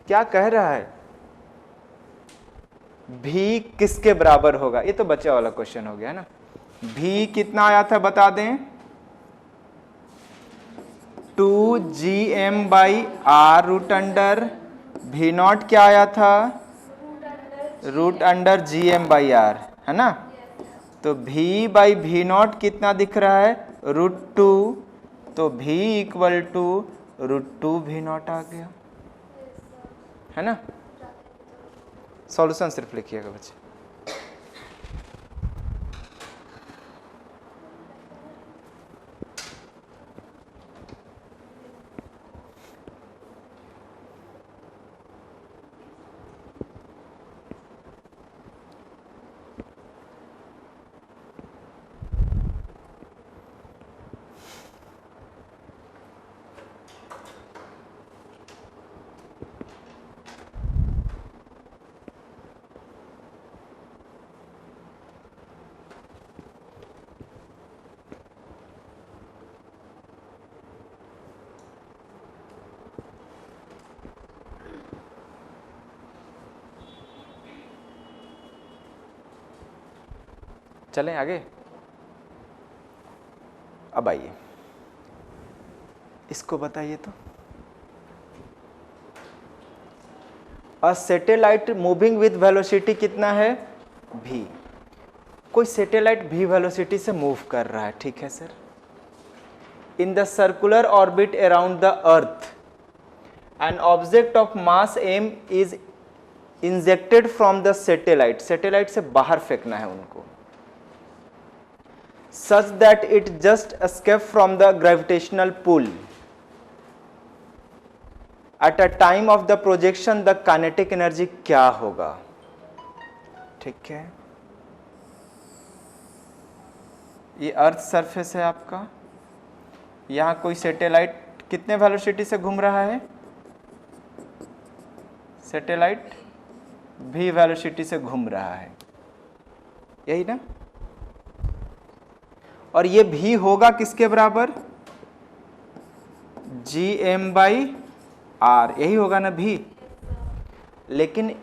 क्या कह रहा है? v किसके बराबर होगा? ये तो बच्चा वाला क्वेश्चन हो गया है ना। v कितना आया था बता दें? 2Gm/r रूट अंडर, v0 क्या आया था? रूट अंडर Gm/r, है ना। तो v/v0 कितना दिख रहा है? √2, तो v इक्वल टू √2 v0 आ गया, है ना। सॉल्यूशन सिर्फ लिखिएगा बच्चे। चलें आगे। अब आइए, इसको बताइए तो, a satellite moving with velocity कितना है? v। कोई सैटेलाइट v वेलोसिटी से मूव कर रहा है, ठीक है sir. In the circular orbit around the earth, an object of mass m is injected from the satellite, satellite से बाहर फेंकना है उनको, such that it just escape from the gravitational pull. At a time of the projection the kinetic energy क्या होगा? ठीक है, ये अर्थ सरफेस है आपका। यहाँ कोई सैटेलाइट कितने वेलोसिटी से घूम रहा है? सैटेलाइट v वेलोसिटी से घूम रहा है, यही ना। और ये v होगा किसके बराबर? gm/r, यही होगा ना v। लेकिन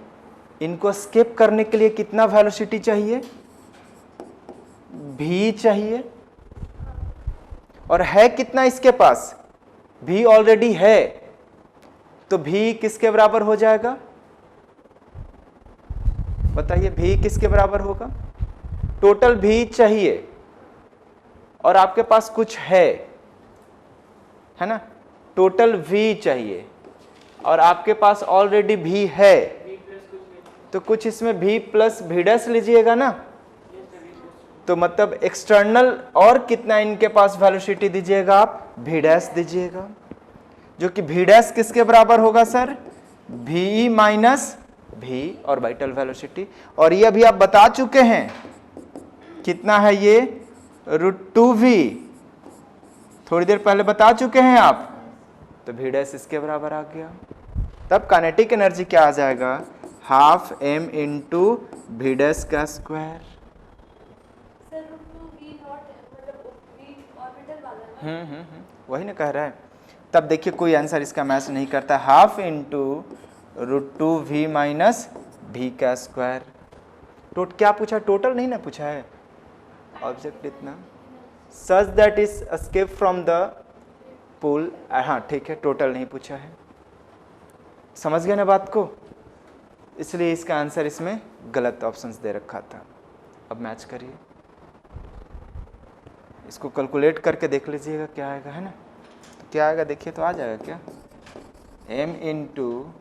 इनको स्केप करने के लिए कितना वेलोसिटी चाहिए? v चाहिए। और है कितना इसके पास? v ऑलरेडी है, तो v किसके बराबर हो जाएगा? बताइए, v किसके बराबर होगा? टोटल v चाहिए और आपके पास कुछ है ना, टोटल v चाहिए और आपके पास ऑलरेडी v है, तो कुछ इसमें v प्लस v डैश लीजिएगा ना। तो मतलब एक्सटर्नल और कितना इनके पास वेलोसिटी दीजिएगा आप? v डैश दीजिएगा, जो कि v डैश किसके बराबर होगा sir? v minus v orbital velocity. और ये अभी आप बता चुके हैं कितना है ये? √2v, थोड़ी देर पहले बता चुके हैं आप, तो v डैश इसके बराबर आ गया। तब काइनेटिक एनर्जी क्या आ जाएगा? ½ m इंटू v डैश का स्क्वायर। सर √2v नॉट मतलब v ऑर्बिटल वाला ना। वही ना कह रहा है। तब देखिए कोई आंसर इसका मैच नहीं करता। ½ इंटू √2v माइनस v का स्क्वायर। क्या पूछा? टोटल नहीं ना पूछा है, ऑब्जेक्ट इतना such that is escape from the pool. हाँ ठीक है, टोटल नहीं पूछा है। समझ गए ना बात को? इसलिए इसका आंसर इसमें गलत ऑप्शंस दे रखा था। अब मैच करिए, इसको कैलकुलेट करके देख लीजिएगा क्या आएगा, है ना। तो क्या आएगा देखिए, तो आ जाएगा क्या? m into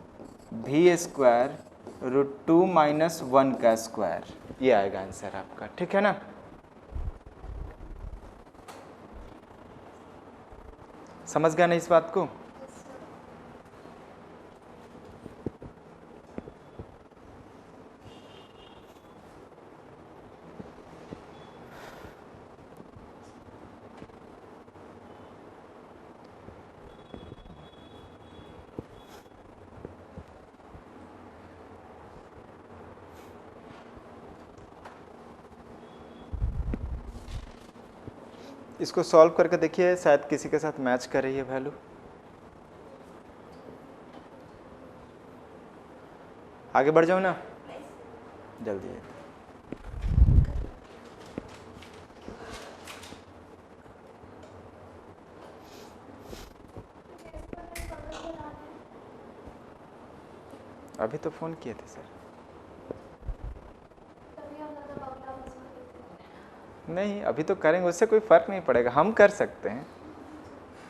V square √2 minus 1 का स्क्वायर, ये आएगा आंसर आपका। ठीक है ना। समझ गया ना इस बात को? इसको सॉल्व करके देखिए, शायद किसी के साथ मैच कर रही है वैल्यू। आगे बढ़ जाओ ना जल्दी। अभी तो फोन किए थे सर। नहीं अभी तो करेंगे, उससे कोई फर्क नहीं पड़ेगा, हम कर सकते हैं।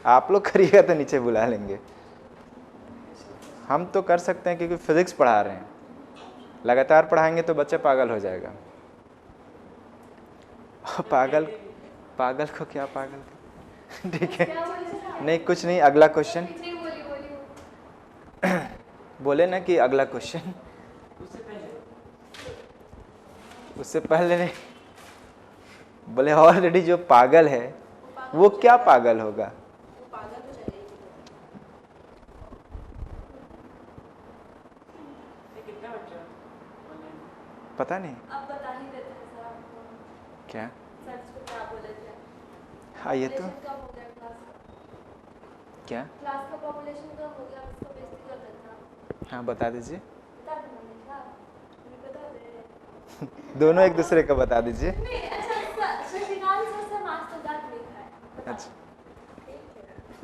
आप लोग करिएगा तो नीचे बुला लेंगे। हम तो कर सकते हैं क्योंकि फिजिक्स पढ़ा रहे हैं, लगातार पढ़ाएंगे तो बच्चा पागल हो जाएगा। पागल को क्या पागल? ठीक है, नहीं कुछ नहीं। अगला क्वेश्चन बोले ना कि अगला क्वेश्चन। उससे पहले नहीं बोले, ऑलरेडी जो पागल है वो क्या पागल होगा? पता नहीं। अब बता ही देते हैं सर आपको। क्या? सर इसको क्या बोले थे? हाँ ये तो Population कम हो गया क्लास का। क्या? क्लास का पॉपुलेशन कम हो गया, इसको बेइज्जती कर देता। हाँ बता दीजिए। बता दो मम्मी का, मुझे बता दे। दोनों एक दूसरे का बता दीजिए। नहीं अच्छा, शशिकांत सर से मास्टर डांट लिखा है। अच्छा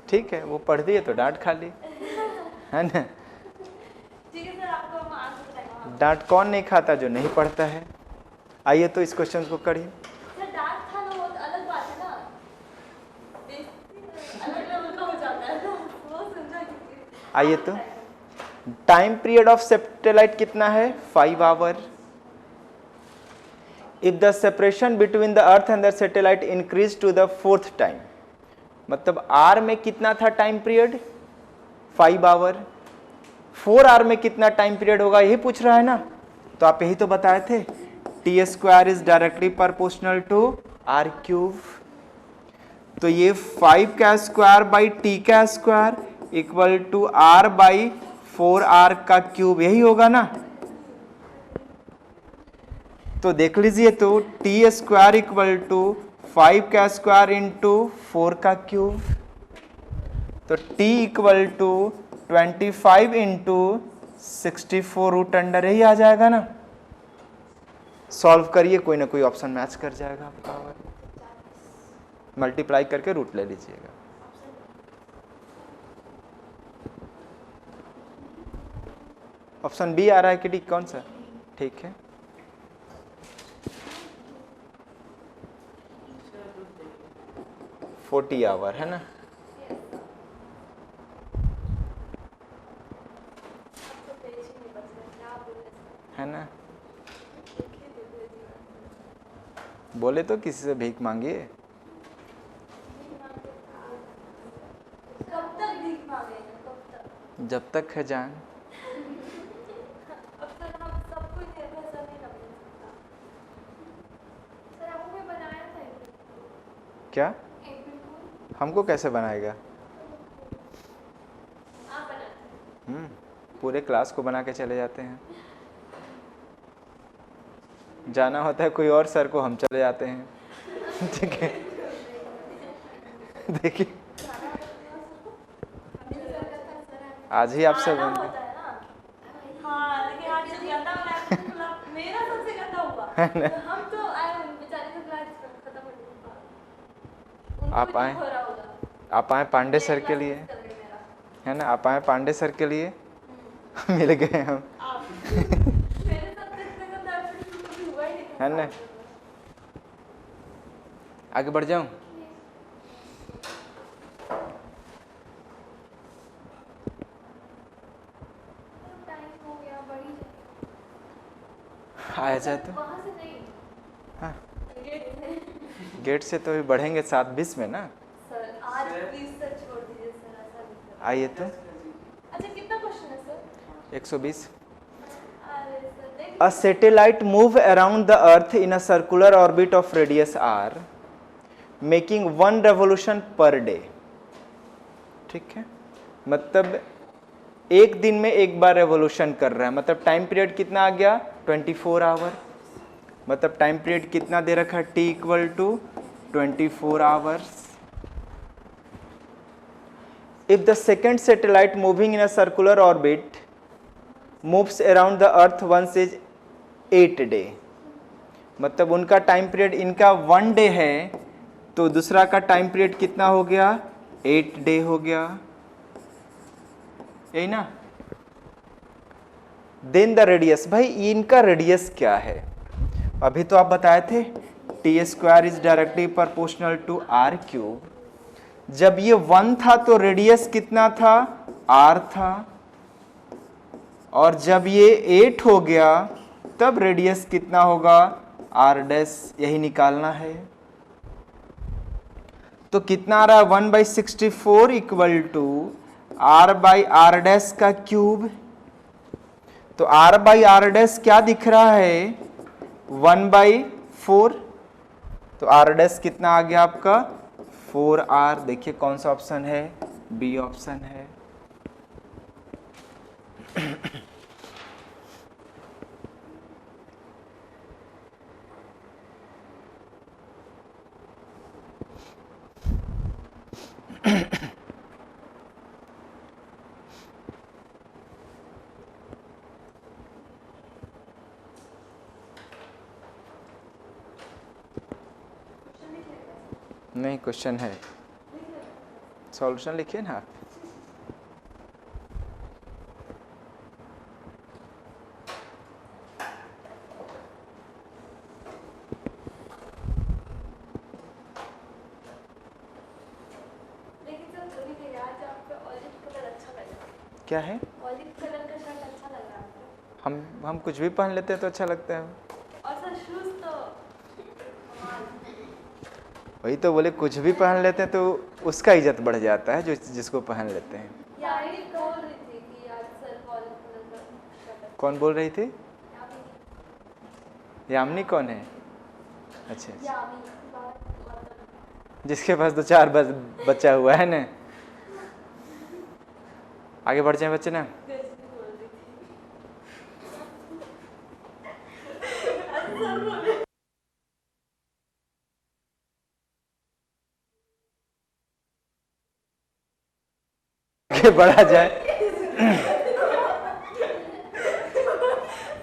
ठीक है, वो पढ़ दिए तो डांट खा ली, है ना। ठीक है सर, आपको हम आंसर बताएंगे। डांट कौन नहीं खाता? जो नहीं पढ़ता है। आइए तो इस क्वेश्चन को करिए। सर डांट खाना बहुत अलग बात है ना, अलग लेवल का हो जाता है ना, वो समझा कीजिए। आइए तो टाइम पीरियड ऑफ सैटेलाइट कितना है? 5 hour. If the separation between the earth and the satellite increase to the 4th time, मतलब आर में कितना था टाइम पीरियड? 5 आवर। 4 आवर में कितना टाइम पीरियड होगा, यही पूछ रहा है ना। तो आप यही तो बताए थे T square is directly proportional to R cube. तो ये 5 का स्क्वायर बाई टी का square equal to R by 4r का क्यूब, यही होगा ना। तो देख लीजिए, तो टी स्क्वायर इक्वल टू 5 का स्क्वायर इंटू 4 का क्यूब, तो t equal to 25 into 64 root under, यही आ जाएगा ना। सॉल्व करिए, कोई ना कोई ऑप्शन मैच कर जाएगा आपका, मल्टीप्लाई करके रूट ले लीजिएगा। ऑप्शन बी आ रहा है कि डी, कौन सा? ठीक है, फोर्टी आवर है ना। है ना, बोले तो किसी से भीख मांगिए। कब तक भीख मांगेंगे, कब तक? जब तक है जान। अब तक हम सब कुछ ऐसा नहीं कर सकता। सर आपको कोई बनाया था क्या? एक बिल्कुल हमको कैसे बनाएगा? आप बनाते हैं। पूरे क्लास को बना के चले जाते हैं। जाना होता है कोई और सर को, हम चले जाते हैं। ठीक है, देखिए आज ही आपसे आना बन होता है ना। हाँ, लेकिन आज जो गंदा बनाया तो मेरा सबसे गंदा हुआ। तो हम तो आए बेचारे का क्लास खत्म हो गया। आप आए, आप आए पांडे सर के लिए, है ना, आप आए पांडे सर के लिए, मिल गए हम, है ना। आगे बढ़ जाऊं? आया जाए तो हाँ, गेट से तो भी बढ़ेंगे 7:20 में ना। सर आज प्लीज सर छोड़ दीजिए सर, ऐसा नहीं कर। आइए तो। अच्छा कितना क्वेश्चन है सर? 120। अरे सर देख, A satellite move around the earth in a circular orbit of radius r, making 1 revolution per day। ठीक है, मतलब एक दिन में एक बार रेवोल्यूशन कर रहा है, मतलब टाइम पीरियड कितना आ गया? 24 आवर। मतलब टाइम पीरियड कितना दे रखा है? t equal to 24 hours. If the second satellite moving in a circular orbit moves around the earth once is 8 day, मतलब उनका टाइम पीरियड, इनका 1 डे है तो दूसरा का टाइम पीरियड कितना हो गया? 8 डे हो गया, यही ना। देन द रेडियस, भाई इनका रेडियस क्या है? अभी तो आप बताए थे T square is directly proportional to R cube. जब ये 1 था तो रेडियस कितना था? r था, और जब ये 8 हो गया तब रेडियस कितना होगा? r डैश, यही निकालना है। तो कितना आ रहा है? 1/64 equal to r by R dash का क्यूब। तो r बाई आर डैश क्या दिख रहा है? 1/4। तो r डैश कितना आ गया आपका? 4r। देखिए कौन सा ऑप्शन है? बी ऑप्शन है। नहीं, क्वेश्चन है, सॉल्यूशन लिखिए ना आप। लेकिन सर थोड़ी देर आज आपका ऑलिव कलर अच्छा लगा। क्या है? ऑलिव कलर का शर्ट अच्छा लग रहा है आपको। हम कुछ भी पहन लेते हैं तो अच्छा लगता है। और सर शूज तो कमाल। वही तो बोले, कुछ भी पहन लेते हैं तो उसका इज्जत बढ़ जाता है जो जिसको पहन लेते हैं। यार ये बोल रही थी कि आज सर ऑलिव कलर का शर्ट। कौन बोल रही थी? यामिनी कौन है? अच्छा अच्छा, यामी जिसके पास 2-4 बच्चा हुआ है ना। आगे बढ़ जाए बच्चे ना। आगे बढ़ा जाए।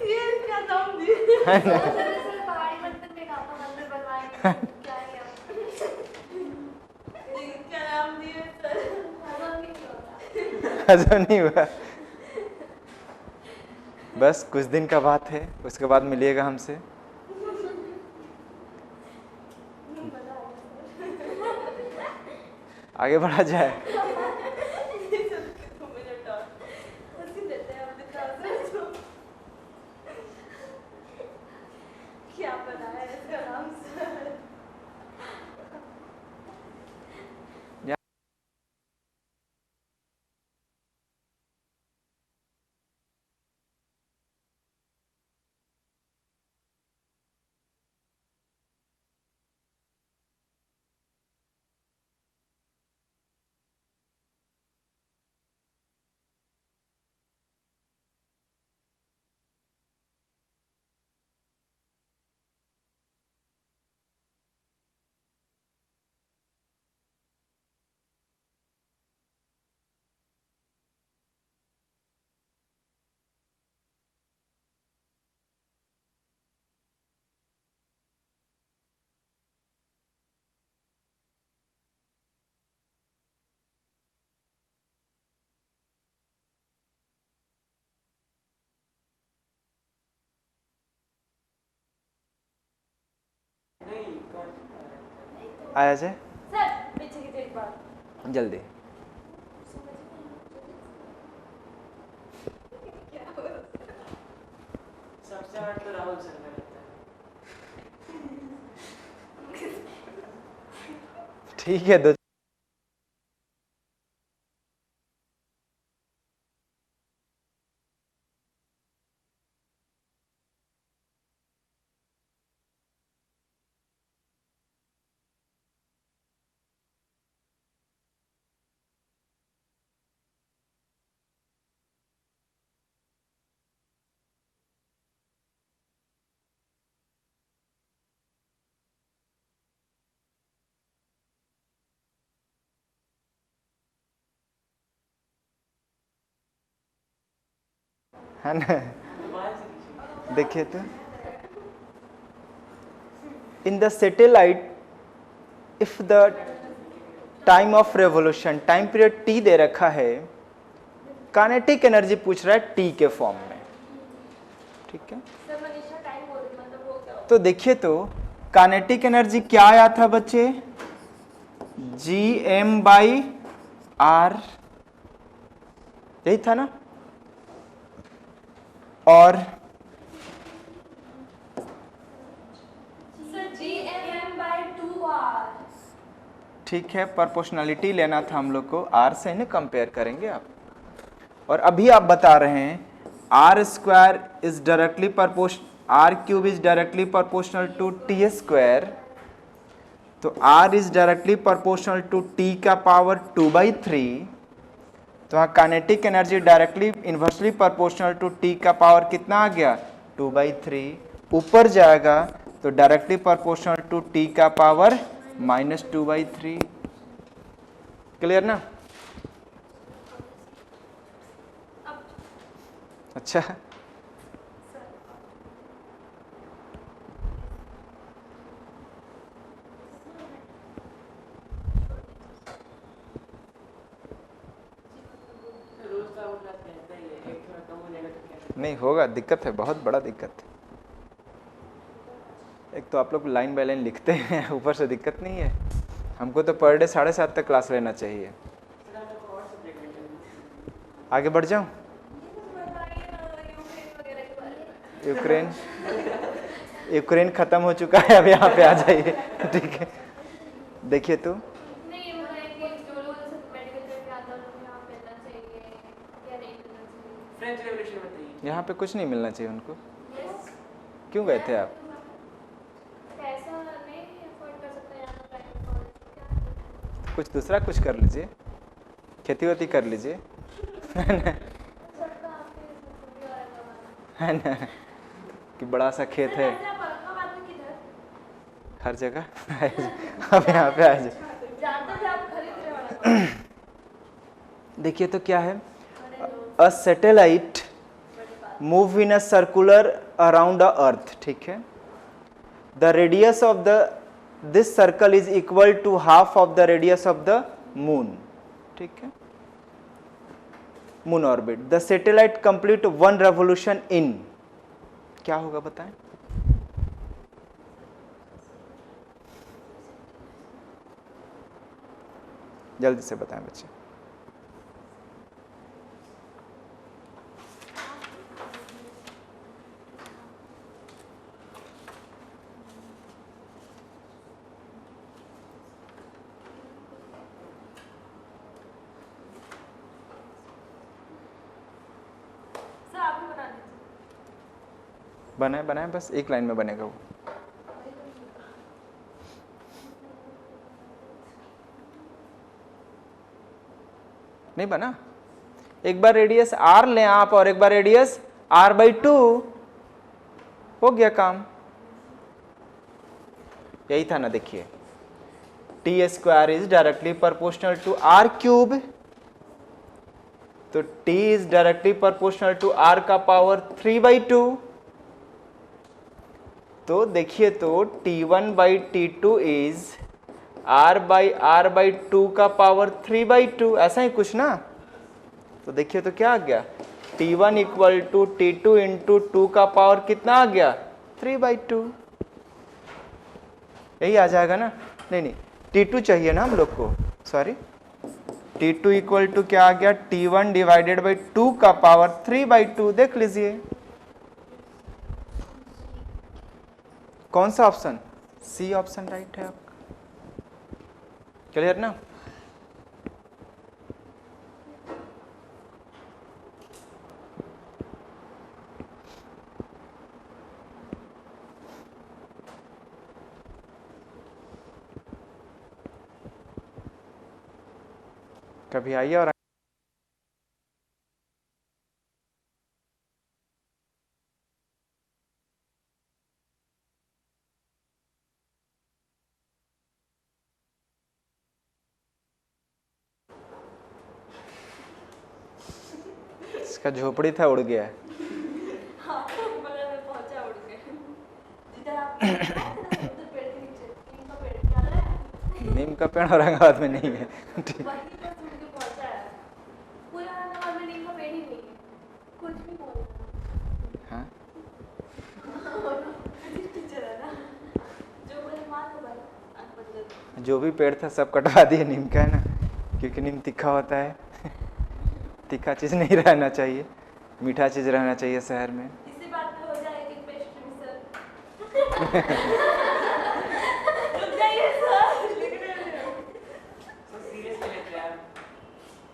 ये क्या नाम दिए? है ना? पहाड़ी मंदिर में कहा था मंदिर बनवाएंगे, क्या है लेकिन क्या नाम दिए सर? हजम नहीं हुआ। बस कुछ दिन का बात है, उसके बाद मिलिएगा हमसे। आगे बढ़ा जाए। क्या बनाया है इसका नाम सर? आया जाए सर पीछे की एक बात जल्दी। सबसे हार्ड तो राहुल सर में लगता है। ठीक है, दो है ना। देखिए तो in the satellite if the time of revolution, time period T दे रखा है, काइनेटिक एनर्जी पूछ रहा है टी के फॉर्म में। ठीक है, सर मनीषा टाइम बोल रही मतलब वो क्या? तो देखिए तो काइनेटिक एनर्जी क्या आया था बच्चे? Gm/r, यही था ना। और सर Gm/2r। ठीक है, प्रोपोर्शनलिटी लेना था हम लोग को, r से इन्हें कंपेयर करेंगे आप। और अभी आप बता रहे हैं r² is directly r³ is directly proportional to t², तो r is directly proportional to t का पावर 2/3, तो वहाँ kinetic energy directly inversely proportional to t का पावर कितना आ गया? 2/3। ऊपर जाएगा तो डायरेक्टली प्रोपोर्शनल टू t का पावर -2/3। क्लियर ना? अच्छा, रोज का वो क्लास कहता ही है, एक थोड़ा कम हो जाएगा तो क्या? नहीं होगा, दिक्कत है, बहुत बड़ा दिक्कत है। एक तो आप लोग लाइन बाय लाइन लिखते हैं, ऊपर से दिक्कत नहीं है। हमको तो पर डे 7:30 तक क्लास लेना चाहिए। सर आप लोग और सब्जेक्ट लेंगे? आगे बढ़ जाऊं? यूक्रेन, यूक्रेन खत्म हो चुका है, अब यहाँ पे आ जाइए। ठीक है, देखिए तो नहीं मुझे कि जो लोग जैसे मेडिकल करके आता है उनको यहाँ मिलना चाहिए या नहीं मिलना चाहिए? फ्रेंच रेवोल्यूशन बताइए। यहाँ पे कुछ नहीं मिलना चाहिए उनको। यस क्यों गए थे आप? कुछ दूसरा कुछ कर लीजिए, खेती वेती कर लीजिए, है ना, कि बड़ा सा खेत है हर जगह। अब यहाँ पे आ जाए, देखिए तो क्या है, a satellite move in a circular around a earth, ठीक है। The radius of the this circle is equal to half of the radius of the moon, ठीक है, moon orbit. The satellite complete 1 revolution in, क्या होगा बताएं? जल्दी से बताएं बच्चे। बनाए बनाए, बस एक लाइन में बनेगा वो। नहीं बना? एक बार रेडियस r लें आप और एक बार रेडियस r/2, हो गया काम। यही था ना, देखिए t square is directly proportional to r cube, तो t is directly proportional to r का पावर 3/2। तो देखिए तो t1/t2 इज r/r/2 का पावर 3/2, ऐसा ही कुछ ना। तो देखिए तो क्या आ गया, t1 equal to t2 into 2 का पावर कितना आ गया, 3/2। यही आ जाएगा ना। नहीं नहीं, t2 चाहिए ना हम लोग को, सॉरी, t2 इक्वल टू क्या आ गया, t1 डिवाइडेड बाई 2 का पावर 3/2। देख लीजिए कौन सा ऑप्शन, सी ऑप्शन राइट है आपका। क्लियर ना? कभी आइए और इसका झोपड़ी था उड़ गया। हाँ, बगल में पहुंचा उड़ के। जिधर आप उधर पेड़ के नीचे नीम का पेड़ क्या है? नीम का पेड़ औरंगाबाद में नहीं है। वहीं पर उड़ के पहुंचा है। पूरा औरंगाबाद में नीम का पेड़ ही नहीं है, कुछ भी बोल। हाँ, टीचर है ना, जो बोले मार तो भाई अनपढ़। जो भी पेड़ था सब कटवा दिए नीम का, है ना, क्योंकि नीम तीखा होता है। तीखा चीज नहीं रहना चाहिए, मीठा चीज रहना चाहिए शहर में। इसी बात पे हो जाएगी पेस्ट्री सर। रुक जाइए सर, सीरियस ले लेते हैं।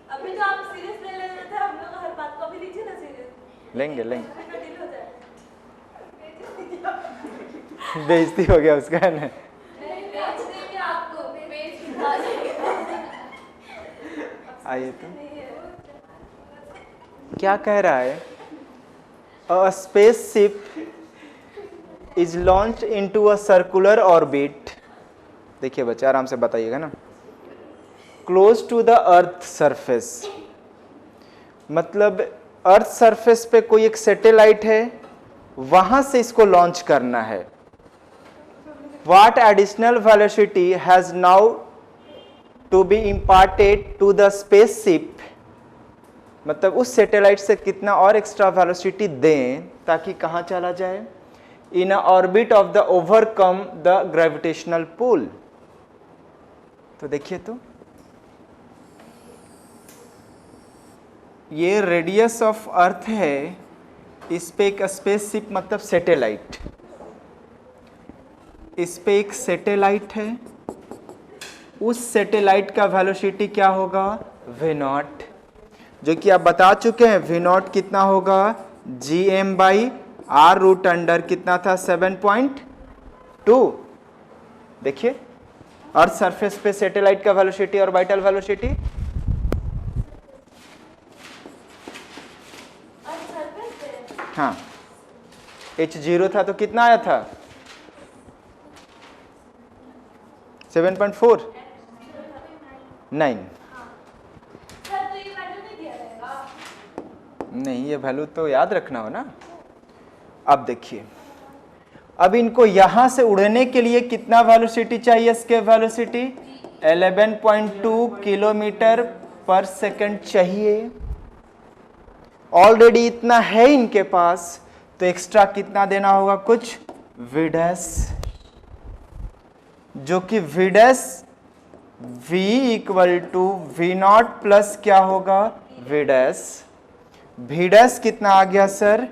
अभी तो आप सीरियस ले रहे थे, हम लोग हर बात को अभी लीजिए ना सीरियस। लेंगे लेंगे, डील हो जाए। बेइज्जती हो गया उसका, है ना। नहीं बेच देंगे आपको, बेच दिखा देंगे। आइए तो क्या कह रहा है, a spaceship is launched into a circular orbit. देखिए बच्चे आराम से बताइएगा ना, close to the earth surface, मतलब अर्थ सरफेस पे कोई एक सैटेलाइट है, वहां से इसको लॉन्च करना है। What additional velocity has now to be imparted to the spaceship, मतलब उस सैटेलाइट से कितना और एक्स्ट्रा वेलोसिटी दें ताकि कहां चला जाए, in orbit of the overcome the gravitational pull. तो देखिए तो ये रेडियस ऑफ अर्थ है, इस पे एक स्पेसशिप मतलब सैटेलाइट, इस पे एक सैटेलाइट है, उस सैटेलाइट का वेलोसिटी क्या होगा, v0, जो कि आप बता चुके हैं। v0 कितना होगा, gm/r रूट अंडर कितना था, 7.2। देखिए अर्थ सरफेस पे सैटेलाइट का वेलोसिटी और वाइटल वेलोसिटी हाँ h0 था तो कितना आया था 7.4 9 सर तो ये वैल्यू नहीं दिया रहेगा। नहीं, ये वैल्यू तो याद रखना हो ना। अब देखिए, अब इनको यहां से उड़ने के लिए कितना वेलोसिटी चाहिए? इसके वेलोसिटी 11.2 किलोमीटर पर सेकंड चाहिए। ऑलरेडी इतना है इनके पास, तो एक्स्ट्रा कितना देना होगा? कुछ v डैश, जो कि v dash v equal to v not plus क्या होगा? v dash. v डैश कितना आ गया sir?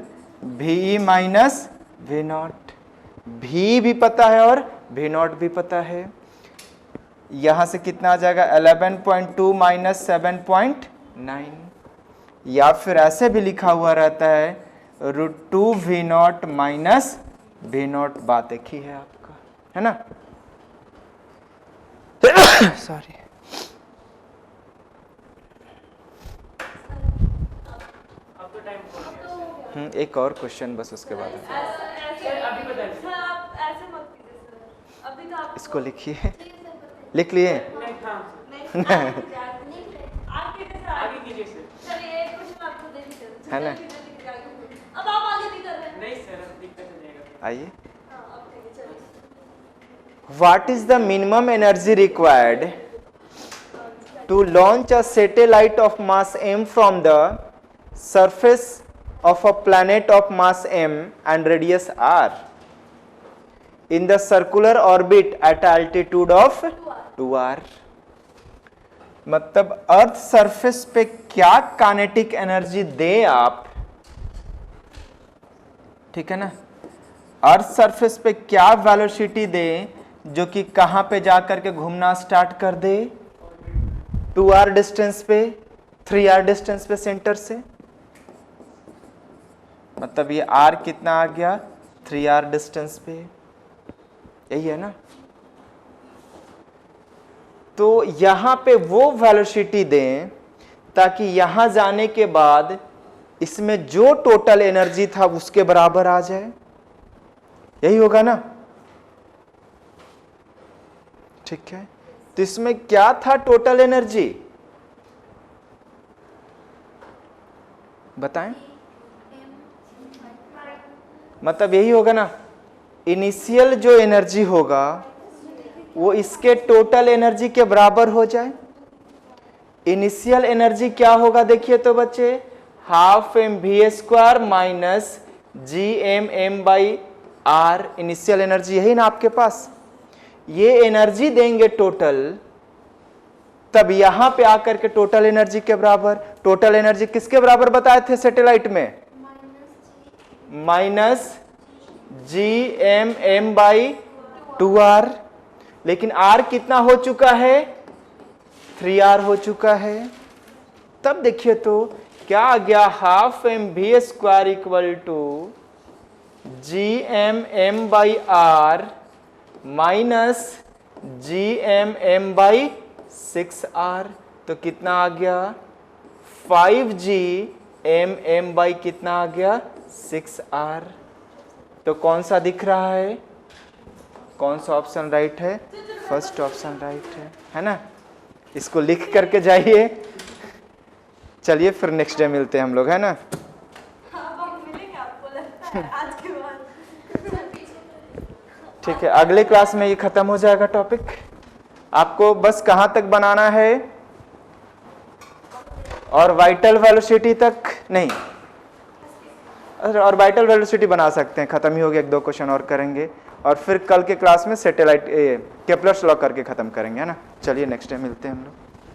v minus v not. v भी पता है और v नॉट भी पता है। यहां से कितना आ जाएगा? 11.2 माइनस 7.9, या फिर ऐसे भी लिखा हुआ रहता है √2 v not minus v not. बात एक ही है आपका, है ना? सॉरी। अब तो टाइम हो गया। एक और क्वेश्चन बस, उसके बाद सर अभी बताइए। सर आप ऐसे मत कीजिए सर, अभी तो आप इसको लिखिए। लिख लिए? नहीं हाँ सर। नहीं आगे कैसे आगे कीजिए सर। चलिए एक क्वेश्चन आपको दे दीजिए, है ना? अब आप आगे नहीं कर रहे हैं। नहीं सर अब दिक्कत हो जाएगा। आइए। हाँ अब ठीक है, चलिए। What is the minimum energy required to launch a satellite of mass m from the surface of a planet of mass m and radius r in the circular orbit at altitude of 2r? मतलब अर्थ सरफेस पे क्या काइनेटिक एनर्जी दे आप, ठीक है ना? अर्थ सरफेस पे क्या वेलोसिटी दे जो कि कहां पे जाकर के घूमना स्टार्ट कर दे? 2r डिस्टेंस पे, 3r डिस्टेंस पे सेंटर से। मतलब ये r कितना आ गया? 3r डिस्टेंस पे। यही है ना? तो यहां पे वो वेलोसिटी दें ताकि यहां जाने के बाद इसमें जो टोटल एनर्जी था उसके बराबर आ जाए। यही होगा ना? ठीक है, तो इसमें क्या था टोटल एनर्जी बताएं? मतलब यही होगा ना, इनिशियल जो एनर्जी होगा वो इसके टोटल एनर्जी के बराबर हो जाए। इनिशियल एनर्जी क्या होगा देखिए तो बच्चे, half mv² minus gmm/r। Initial energy यही ना आपके पास। ये एनर्जी देंगे टोटल, तब यहां पे आकर के टोटल एनर्जी के बराबर। टोटल एनर्जी किसके बराबर बताए थे सैटेलाइट में? Minus gmm/2r। लेकिन r कितना हो चुका है? 3r हो चुका है। तब देखिए तो क्या आ गया? Half mv² equal to gmm/r minus gmm/6r। तो कितना आ गया? 5gmm कितना आ गया? 6r। तो कौन सा दिख रहा है? कौन सा ऑप्शन राइट है? फर्स्ट ऑप्शन राइट है ना? इसको लिख करके जाइए। चलिए फिर नेक्स्ट डे मिलते हैं हम लोग, है ना? अब हम मिलेंगे आपको लगता है आज के बाद। ठीक है, अगले क्लास में ये खत्म हो जाएगा टॉपिक। आपको बस कहां तक बनाना है? और वाइटल वेलोसिटी तक नहीं, और वाइटल वेलोसिटी बना सकते हैं। खत्म ही हो गया, 1-2 क्वेश्चन और करेंगे और फिर कल के क्लास में सैटेलाइट केपलर्स लॉ करके खत्म करेंगे, है ना? चलिए नेक्स्ट टाइम मिलते हैं हम लोग।